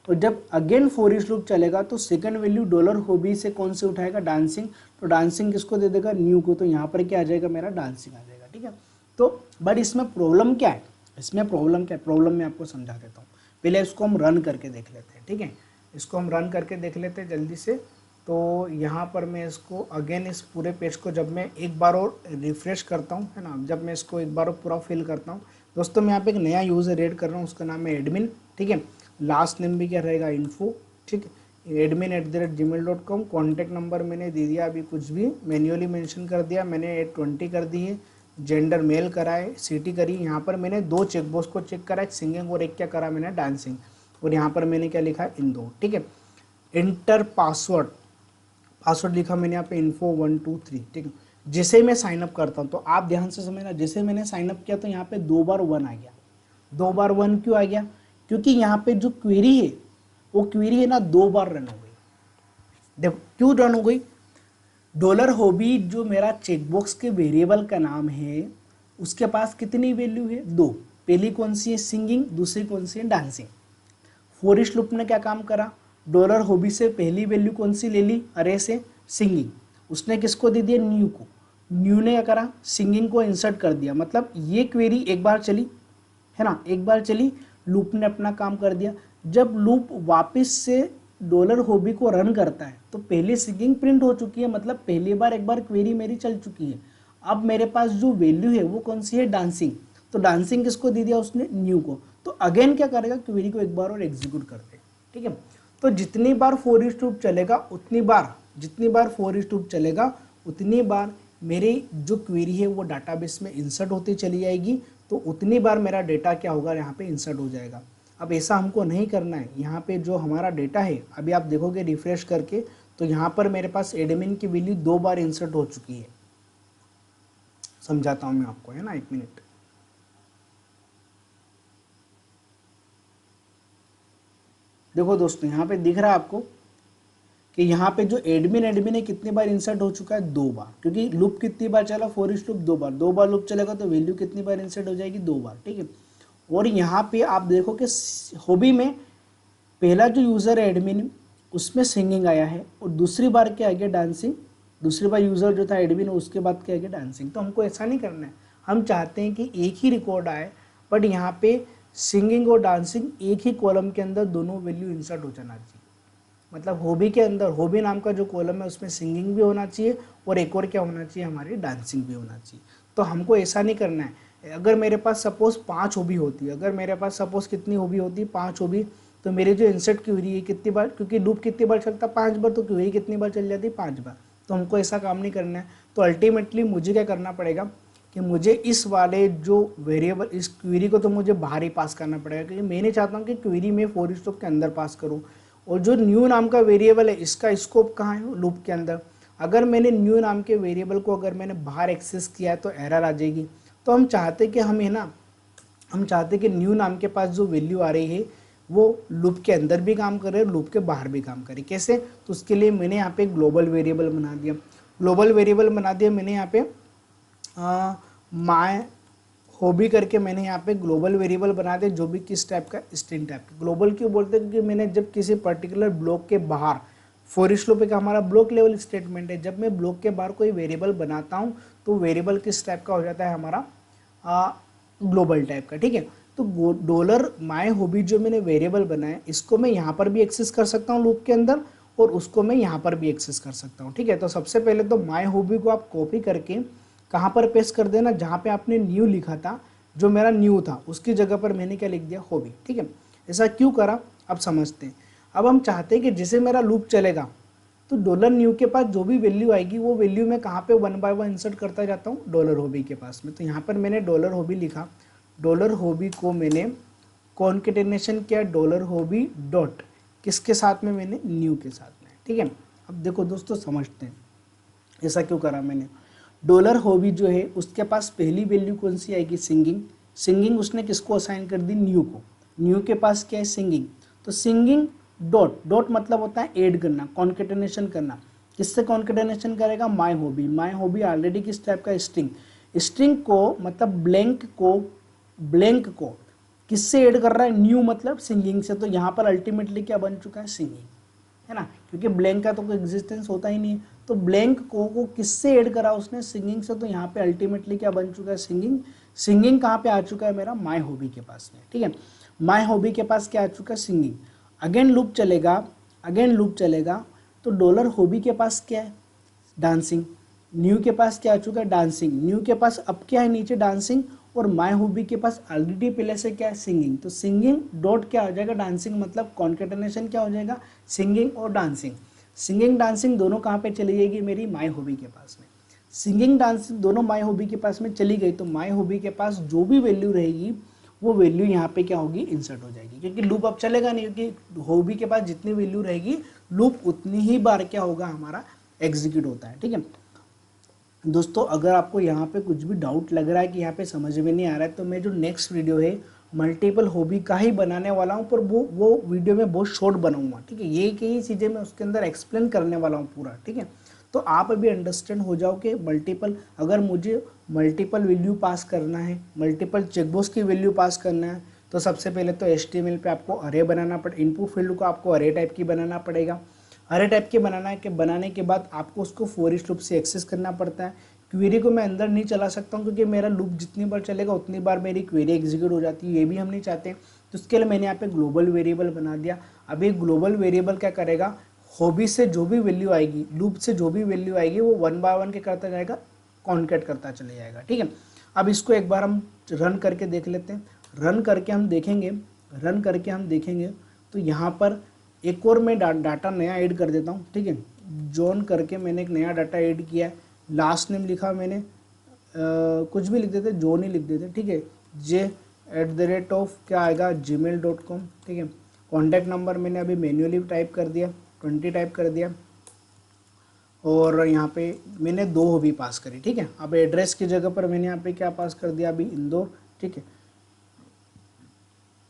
और जब अगेन फॉर ईच लूप चलेगा तो सेकंड वैल्यू डॉलर हॉबी से कौन से उठाएगा, डांसिंग, तो डांसिंग किसको दे देगा, न्यू को, तो यहाँ पर क्या आ जाएगा मेरा, डांसिंग आ जाएगा। ठीक है, तो बट इसमें प्रॉब्लम क्या है, इसमें प्रॉब्लम क्या है, प्रॉब्लम मैं आपको समझा देता हूँ, पहले इसको हम रन करके देख लेते हैं। ठीक है, इसको हम रन करके देख लेते हैं जल्दी से। तो यहाँ पर मैं इसको अगेन इस पूरे पेज को जब मैं एक बार और रिफ्रेश करता हूँ, है ना, जब मैं इसको एक बार और पूरा फिल करता हूँ दोस्तों, मैं यहाँ पे एक नया यूज़र ऐड कर रहा हूँ, उसका नाम है एडमिन। ठीक है, लास्ट नेम भी क्या रहेगा, इन्फो। ठीक है, admin@gmail.com, कॉन्टैक्ट नंबर मैंने दे दिया, अभी कुछ भी मैन्युअली मेंशन कर दिया, मैंने 20 कर दी है, जेंडर मेल करा है, सिटी करी, यहाँ पर मैंने 2 चेकबॉक्स को चेक करा, एक सिंगिंग और एक क्या करा मैंने, डांसिंग, और यहाँ पर मैंने क्या लिखा, इन दो। ठीक है, इंटर पासवर्ड, पासवर्ड लिखा मैंने यहाँ पे info 1 2 3। ठीक है, जैसे मैं साइनअप करता हूँ तो आप ध्यान से समझना, जैसे मैंने साइनअप किया तो यहाँ पे 2 बार 1 आ गया, 2 बार 1 क्यों आ गया, क्योंकि यहाँ पे जो क्वेरी है वो क्वेरी है ना 2 बार रन हो गई। देखो क्यों रन हो गई, डॉलर हॉबी जो मेरा चेकबॉक्स के वेरिएबल का नाम है, उसके पास कितनी वैल्यू है, 2, पहली कौन सी है, सिंगिंग, दूसरी कौन सी है, डांसिंग। फॉर ईच लूप ने क्या काम करा, डॉलर हॉबी से पहली वैल्यू कौन सी ले ली, अरे से, सिंगिंग, उसने किसको दे दिया, न्यू को, न्यू ने क्या करा, सिंगिंग को इंसर्ट कर दिया, मतलब ये क्वेरी एक बार चली, है ना, एक बार चली, लूप ने अपना काम कर दिया। जब लूप वापस से डॉलर हॉबी को रन करता है तो पहले सिंगिंग प्रिंट हो चुकी है, मतलब पहली बार एक बार क्वेरी मेरी चल चुकी है। अब मेरे पास जो वैल्यू है वो कौन सी है, डांसिंग, तो डांसिंग किसको दे दिया उसने, न्यू को, तो अगेन क्या करेगा, क्वेरी को एक बार और एग्जीक्यूट कर देगा। ठीक है, तो जितनी बार फॉर ईच लूप चलेगा उतनी बार, जितनी बार फॉर ईच लूप चलेगा उतनी बार मेरी जो क्वेरी है वो डाटाबेस में इंसर्ट होती चली जाएगी, तो उतनी बार मेरा डेटा क्या होगा, यहाँ पे इंसर्ट हो जाएगा। अब ऐसा हमको नहीं करना है, यहाँ पे जो हमारा डेटा है, अभी आप देखोगे रिफ्रेश करके तो यहाँ पर मेरे पास एडमिन की वैल्यू 2 बार इंसर्ट हो चुकी है। समझाता हूँ मैं आपको, है ना, 1 मिनट। देखो दोस्तों, यहाँ पे दिख रहा है आपको कि यहाँ पे जो एडमिन है कितनी बार इंसर्ट हो चुका है, 2 बार, क्योंकि लूप कितनी बार चला, for each loop 2 bar, 2 bar loop चलेगा तो वैल्यू कितनी बार इंसर्ट हो जाएगी, 2 बार। ठीक है, और यहाँ पे आप देखो कि हॉबी में पहला जो यूज़र है एडमिन, उसमें सिंगिंग आया है, और दूसरी बार क्या आ गया, डांसिंग, दूसरी बार यूज़र जो था एडमिन, उसके बाद क्या आ गया, डांसिंग। तो हमको ऐसा नहीं करना है, हम चाहते हैं कि एक ही रिकॉर्ड आए, बट यहाँ पे सिंगिंग और डांसिंग एक ही कॉलम के अंदर दोनों वैल्यू इंसर्ट हो जाना चाहिए। मतलब हॉबी के अंदर, हॉबी नाम का जो कॉलम है उसमें सिंगिंग भी होना चाहिए और एक और क्या होना चाहिए, हमारी डांसिंग भी होना चाहिए। तो हमको ऐसा नहीं करना है, अगर मेरे पास सपोज 5 हॉबी होती है, अगर मेरे पास सपोज कितनी हॉबी होती है, 5 हॉबी, तो मेरी जो इंसर्ट क्वेरी है कितनी बार, क्योंकि लूप कितनी बार चलता है, 5 बार, तो क्वेरी कितनी बार चल जाती है, 5 बार। तो हमको ऐसा काम नहीं करना है। तो अल्टीमेटली मुझे क्या करना पड़ेगा कि मुझे इस वाले जो वेरिएबल, इस क्वेरी को तो मुझे बाहर ही पास करना पड़ेगा, क्योंकि मैं नहीं चाहता हूँ कि क्वेरी में फॉर ईच लूप के अंदर पास करूँ। और जो न्यू नाम का वेरिएबल है इसका स्कोप कहाँ है, लूप के अंदर, अगर मैंने न्यू नाम के वेरिएबल को अगर मैंने बाहर एक्सेस किया है तो एरर आ जाएगी। तो हम चाहते कि हम चाहते कि न्यू नाम के पास जो वैल्यू आ रही है वो लूप के अंदर भी काम करे और लूप के बाहर भी काम करे। कैसे? तो उसके लिए मैंने यहाँ पे ग्लोबल वेरिएबल बना दिया। ग्लोबल वेरिएबल बना दिया मैंने यहाँ पे माय हॉबी करके मैंने यहाँ पे ग्लोबल वेरिएबल बना दिया, जो भी किस टाइप का, स्ट्रिंग टाइप का। ग्लोबल क्यों बोलते हैं? क्योंकि मैंने जब किसी पर्टिकुलर ब्लॉक के बाहर, फॉर ईच लूप का हमारा ब्लॉक लेवल स्टेटमेंट है, जब मैं ब्लॉक के बाहर कोई वेरिएबल बनाता हूँ तो वेरिएबल किस टाइप का हो जाता है हमारा, ग्लोबल टाइप का। ठीक है, तो डॉलर माय हॉबी जो मैंने वेरिएबल बनाया, इसको मैं यहाँ पर भी एक्सेस कर सकता हूँ लूप के अंदर, और उसको मैं यहाँ पर भी एक्सेस कर सकता हूँ। ठीक है, तो सबसे पहले तो माय हॉबी को आप कॉपी करके कहाँ पर पेस्ट कर देना, जहाँ पे आपने न्यू लिखा था, जो मेरा न्यू था उसकी जगह पर मैंने क्या लिख दिया, हॉबी। ठीक है, ऐसा क्यों करा अब समझते हैं। अब हम चाहते हैं कि जैसे मेरा लूप चलेगा तो डॉलर न्यू के पास जो भी वैल्यू आएगी वो वैल्यू मैं कहाँ पे 1 बाय 1 इंसर्ट करता जाता हूँ, डॉलर हॉबी के पास में। तो यहाँ पर मैंने डॉलर हॉबी लिखा, डॉलर हॉबी को मैंने कॉन्केटेनेशन किया डॉलर हॉबी डॉट किसके साथ में, मैंने न्यू के साथ में। ठीक है, अब देखो दोस्तों समझते हैं ऐसा क्यों करा मैंने। डॉलर हॉबी जो है उसके पास पहली वैल्यू कौन सी आएगी, सिंगिंग। सिंगिंग उसने किसको असाइन कर दी, न्यू को। न्यू के पास क्या है, सिंगिंग। तो सिंगिंग डॉट, डॉट मतलब होता है ऐड करना, कॉन्केटेनेशन करना। किससे कॉन्केटेनेशन करेगा, my hobby. My hobby already किस टाइप का, स्ट्रिंग। स्ट्रिंग को मतलब ब्लैंक को किससे ऐड कर रहा है, न्यू मतलब सिंगिंग से। तो यहाँ पर अल्टीमेटली क्या बन चुका है, सिंगिंग, है ना, क्योंकि ब्लैंक का तो कोई एग्जिस्टेंस होता ही नहीं है। तो ब्लैंक को किससे ऐड करा उसने, सिंगिंग से। तो यहाँ पे अल्टीमेटली क्या बन चुका है, सिंगिंग। सिंगिंग कहाँ पे आ चुका है मेरा, माय हॉबी के पास में। ठीक है, माय हॉबी के पास क्या आ चुका है, सिंगिंग। अगेन लूप चलेगा तो डॉलर हॉबी के पास क्या है, डांसिंग। न्यू के पास क्या आ चुका है, डांसिंग। न्यू के पास अब क्या है, नीचे डांसिंग, और माय हॉबी के पास ऑलरेडी पहले से क्या है, सिंगिंग। तो सिंगिंग डॉट क्या हो जाएगा, डांसिंग, मतलब कॉन्केटेनेशन क्या हो जाएगा, सिंगिंग और डांसिंग। सिंगिंग डांसिंग दोनों कहाँ पे चली जाएगी, मेरी माय हॉबी के पास में। सिंगिंग डांसिंग दोनों माय हॉबी के पास में चली गई तो माय हॉबी के पास जो भी वैल्यू रहेगी वो वैल्यू यहाँ पे क्या होगी, इंसर्ट हो जाएगी, क्योंकि लूप अब चलेगा नहीं, क्योंकि हॉबी के पास जितनी वैल्यू रहेगी लूप उतनी ही बार क्या होगा, हमारा एग्जीक्यूट होता है। ठीक है दोस्तों, अगर आपको यहाँ पे कुछ भी डाउट लग रहा है कि यहाँ पे समझ में नहीं आ रहा है, तो मैं जो नेक्स्ट वीडियो है मल्टीपल हॉबी का ही बनाने वाला हूँ, पर वो वीडियो में बहुत शॉर्ट बनाऊंगा। ठीक है, ये कई चीज़ें मैं उसके अंदर एक्सप्लेन करने वाला हूँ पूरा। ठीक है, तो आप अभी अंडरस्टैंड हो जाओ कि अगर मुझे मल्टीपल वैल्यू पास करना है, मल्टीपल चेकबॉक्स की वैल्यू पास करना है, तो सबसे पहले तो HTML पे आपको अरे बनाना पड़े, इनपुट फील्ड को आपको अरे टाइप की बनाना पड़ेगा। अरे टाइप के बनाने के बाद आपको उसको फॉर ईच लूप से एक्सेस करना पड़ता है। क्वेरी को मैं अंदर नहीं चला सकता हूँ, क्योंकि मेरा लूप जितनी बार चलेगा उतनी बार मेरी क्वेरी एग्जीक्यूट हो जाती है, ये भी हम नहीं चाहते। तो उसके लिए मैंने यहाँ पे ग्लोबल वेरिएबल बना दिया। अब ये ग्लोबल वेरिएबल क्या करेगा, हॉबी से जो भी वैल्यू आएगी, लूप से जो भी वैल्यू आएगी वो 1 बाय 1 क्या करता जाएगा, कॉन्केट करता चले जाएगा। ठीक है, अब इसको एक बार हम रन करके देख लेते हैं। रन करके हम देखेंगे तो यहाँ पर एक और मैं डाटा नया ऐड कर देता हूँ। ठीक है, जॉन करके मैंने एक नया डाटा ऐड किया है। लास्ट नेम लिखा मैंने, कुछ भी लिख देते, जॉन ही लिख देते। ठीक है, j@, क्या आएगा, gmail.com। ठीक है, कॉन्टैक्ट नंबर मैंने अभी मैन्युअली टाइप कर दिया, 20 टाइप कर दिया, और यहाँ पे मैंने 2 हॉबी पास करी। ठीक है, अब एड्रेस की जगह पर मैंने यहाँ पे क्या पास कर दिया, अभी इंदौर। ठीक है,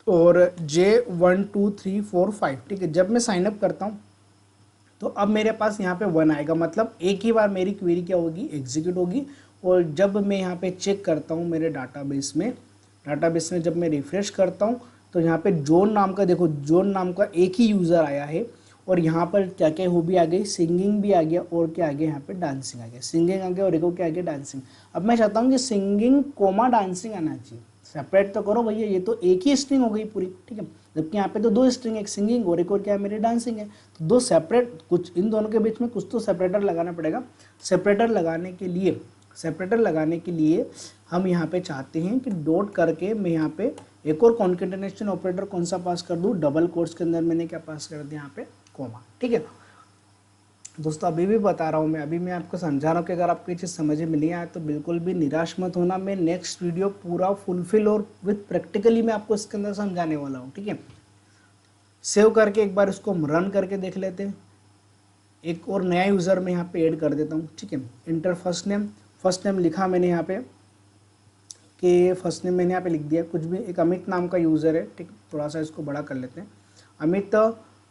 और J1234 ठीक है, जब मैं साइन अप करता हूँ तो अब मेरे पास यहाँ पे 1 आएगा, मतलब एक ही बार मेरी क्वेरी क्या होगी, एग्जीक्यूट होगी। और जब मैं यहाँ पे चेक करता हूँ मेरे डाटाबेस में जब मैं रिफ्रेश करता हूँ तो यहाँ पे जॉन नाम का, देखो जॉन नाम का एक ही यूज़र आया है, और यहाँ पर क्या क्या हॉबी आ गई, सिंगिंग भी आ गया, और क्या आ गया, यहाँ पे डांसिंग आ गया। सिंगिंग आ गया और एक क्या आ गया, डांसिंग। अब मैं चाहता हूँ कि सिंगिंग कोमा डांसिंग आना चाहिए, सेपरेट तो करो भैया, ये तो एक ही स्ट्रिंग हो गई पूरी। ठीक है, जबकि यहाँ पे तो 2 स्ट्रिंग, एक सिंगिंग और एक और क्या है, मेरी डांसिंग है। तो 2 सेपरेट, कुछ इन दोनों के बीच में कुछ तो सेपरेटर लगाना पड़ेगा। सेपरेटर लगाने के लिए हम यहाँ पे चाहते हैं कि डॉट करके मैं यहाँ पे एक और कॉन्केटेनेशन ऑपरेटर कौन सा पास कर दूँ, डबल कोट्स के अंदर मैंने क्या पास कर दिया, यहाँ पे कोमा। ठीक है दोस्तों, अभी भी बता रहा हूँ मैं आपको समझा रहा हूँ कि अगर आपको ये चीज़ समझ में नहीं आए तो बिल्कुल भी निराश मत होना। मैं नेक्स्ट वीडियो पूरा फुलफिल और विथ प्रैक्टिकली मैं आपको इसके अंदर समझाने वाला हूँ। ठीक है, सेव करके एक बार इसको हम रन करके देख लेते हैं। एक और नया यूज़र मैं यहाँ पे ऐड कर देता हूँ, ठीक है। इंटर फर्स्ट नेम लिखा मैंने यहाँ पे कि फर्स्ट नेम मैंने यहाँ पे लिख दिया, कुछ भी एक अमित नाम का यूज़र है, ठीक। थोड़ा सा इसको बड़ा कर लेते हैं,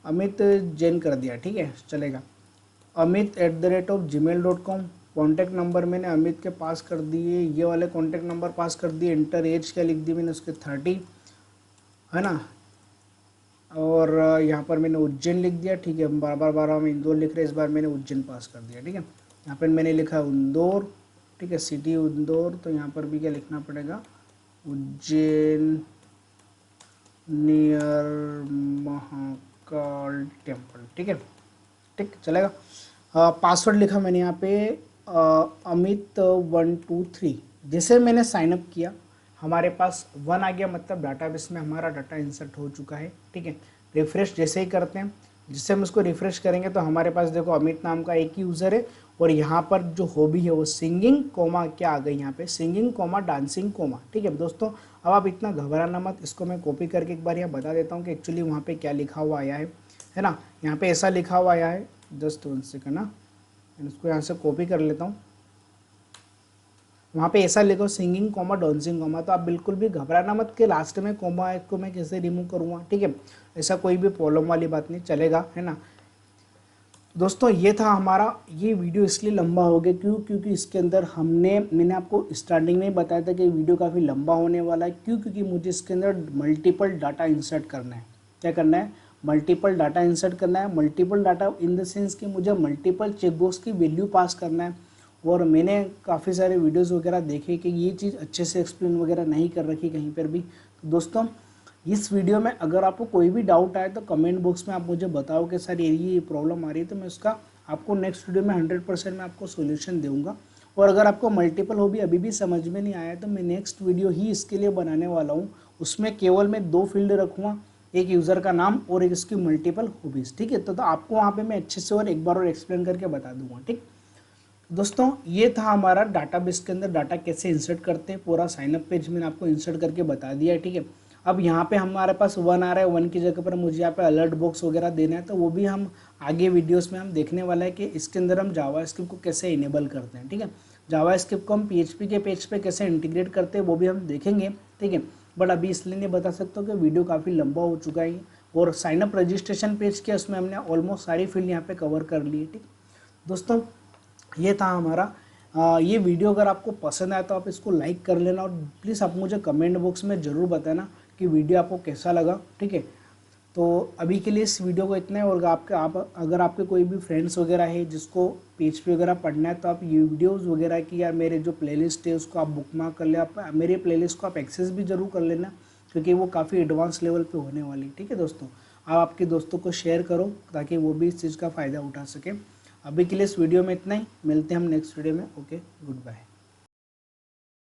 अमित जैन कर दिया, ठीक है, चलेगा। amit@gmail.com। कॉन्टैक्ट नंबर मैंने अमित के पास कर दिए, ये वाले कॉन्टैक्ट नंबर पास कर दिए। इंटर एज क्या लिख दी मैंने उसके 30, है ना। और यहाँ पर मैंने उज्जैन लिख दिया, ठीक है। बार में इंदौर लिख रहे, इस बार मैंने उज्जैन पास कर दिया, ठीक है। यहाँ पर मैंने लिखा इंदौर, ठीक है, सिटी इंदौर, तो यहाँ पर भी क्या लिखना पड़ेगा, उज्जैन नियर महाकाल टेम्पल, ठीक है, ठीक चलेगा। पासवर्ड लिखा मैंने यहाँ पे अमित 123। जैसे मैंने साइनअप किया हमारे पास 1 आ गया, मतलब डाटाबेस में हमारा डाटा इंसर्ट हो चुका है, ठीक है। रिफ्रेश जैसे ही करते हैं, जिससे हम इसको रिफ्रेश करेंगे तो हमारे पास देखो अमित नाम का एक ही यूज़र है, और यहाँ पर जो हॉबी है वो सिंगिंग कोमा क्या आ गई यहाँ पे, सिंगिंग कोमा डांसिंग कोमा, ठीक है दोस्तों। अब आप इतना घबराना मत, इसको मैं कॉपी करके एक बार यहाँ बता देता हूँ कि एक्चुअली वहाँ पे क्या लिखा हुआ आया है ना। यहाँ पे ऐसा लिखा हुआ आया है, जस्ट 1 सेकंड ना, इसको यहाँ से कॉपी कर लेता हूँ। वहाँ पे ऐसा लिखो सिंगिंग कोमा डांसिंग कोमा, तो आप बिल्कुल भी घबराना मत कि लास्ट में कोमा को मैं कैसे रिमूव करूँगा, ठीक है। ऐसा कोई भी प्रॉब्लम वाली बात नहीं, चलेगा, है ना। दोस्तों ये था हमारा, ये वीडियो इसलिए लंबा हो गया क्योंकि इसके अंदर मैंने आपको स्टार्टिंग में ही बताया था कि वीडियो काफ़ी लंबा होने वाला है। क्योंकि मुझे इसके अंदर मल्टीपल डाटा इंसर्ट करना है। क्या करना है, मल्टीपल डाटा इंसर्ट करना है। Multiple data in the sense कि मुझे मल्टीपल चेकबॉक्स की वैल्यू पास करना है। और मैंने काफ़ी सारे वीडियोस वगैरह देखे कि ये चीज़ अच्छे से एक्सप्लेन वगैरह नहीं कर रखी कहीं पर भी। तो दोस्तों इस वीडियो में अगर आपको कोई भी डाउट आए तो कमेंट बॉक्स में आप मुझे बताओ कि सर ये प्रॉब्लम आ रही है, तो मैं उसका आपको नेक्स्ट वीडियो में 100% मैं आपको सोल्यूशन दूंगा। और अगर आपको मल्टीपल हॉबी अभी भी समझ में नहीं आया तो मैं नेक्स्ट वीडियो ही इसके लिए बनाने वाला हूँ। उसमें केवल मैं 2 फील्ड रखूँगा, एक यूज़र का नाम और एक इसकी मल्टीपल हॉबीज़, ठीक है। तो आपको वहाँ पर मैं अच्छे से और एक बार और एक्सप्लेन करके बता दूँगा, ठीक। दोस्तों ये था हमारा डाटाबेस के अंदर डाटा कैसे इंसर्ट करते हैं, पूरा साइनअप पेज मैंने आपको इंसर्ट करके बता दिया है, ठीक है। अब यहाँ पे हमारे पास 1 आ रहा है, 1 की जगह पर मुझे यहाँ पे अलर्ट बॉक्स वगैरह देना है, तो वो भी हम आगे वीडियोस में हम देखने वाला है कि इसके अंदर हम जावास्क्रिप्ट को कैसे इनेबल करते हैं, ठीक है। जावास्क्रिप्ट को हम PHP के पेज पे कैसे इंटीग्रेट करते हैं वो भी हम देखेंगे, ठीक है। बट अभी इसलिए नहीं बता सकता कि वीडियो काफ़ी लंबा हो चुका है। और साइनअप रजिस्ट्रेशन पेज किया, उसमें हमने ऑलमोस्ट सारी फील्ड यहाँ पे कवर कर ली है, ठीक दोस्तों। ये था हमारा ये वीडियो। अगर आपको पसंद आया तो आप इसको लाइक कर लेना, और प्लीज़ आप मुझे कमेंट बॉक्स में ज़रूर बताना कि वीडियो आपको कैसा लगा, ठीक है। तो अभी के लिए इस वीडियो को इतना है। और अगर आपके कोई भी फ्रेंड्स वगैरह है जिसको PHP वगैरह पढ़ना है तो आप ये वीडियोज़ वगैरह की या मेरे जो प्लेलिस्ट है उसको आप बुकमार्क कर ले, आप मेरे प्लेलिस्ट को आप एक्सेस भी ज़रूर कर लेना, क्योंकि वो काफ़ी एडवांस लेवल पे होने वाली, ठीक है दोस्तों। आप आपके दोस्तों को शेयर करो ताकि वो भी इस चीज़ का फ़ायदा उठा सके। अभी के लिए इस वीडियो में इतना ही, मिलते हैं हम नेक्स्ट वीडियो में। Okay, good bye.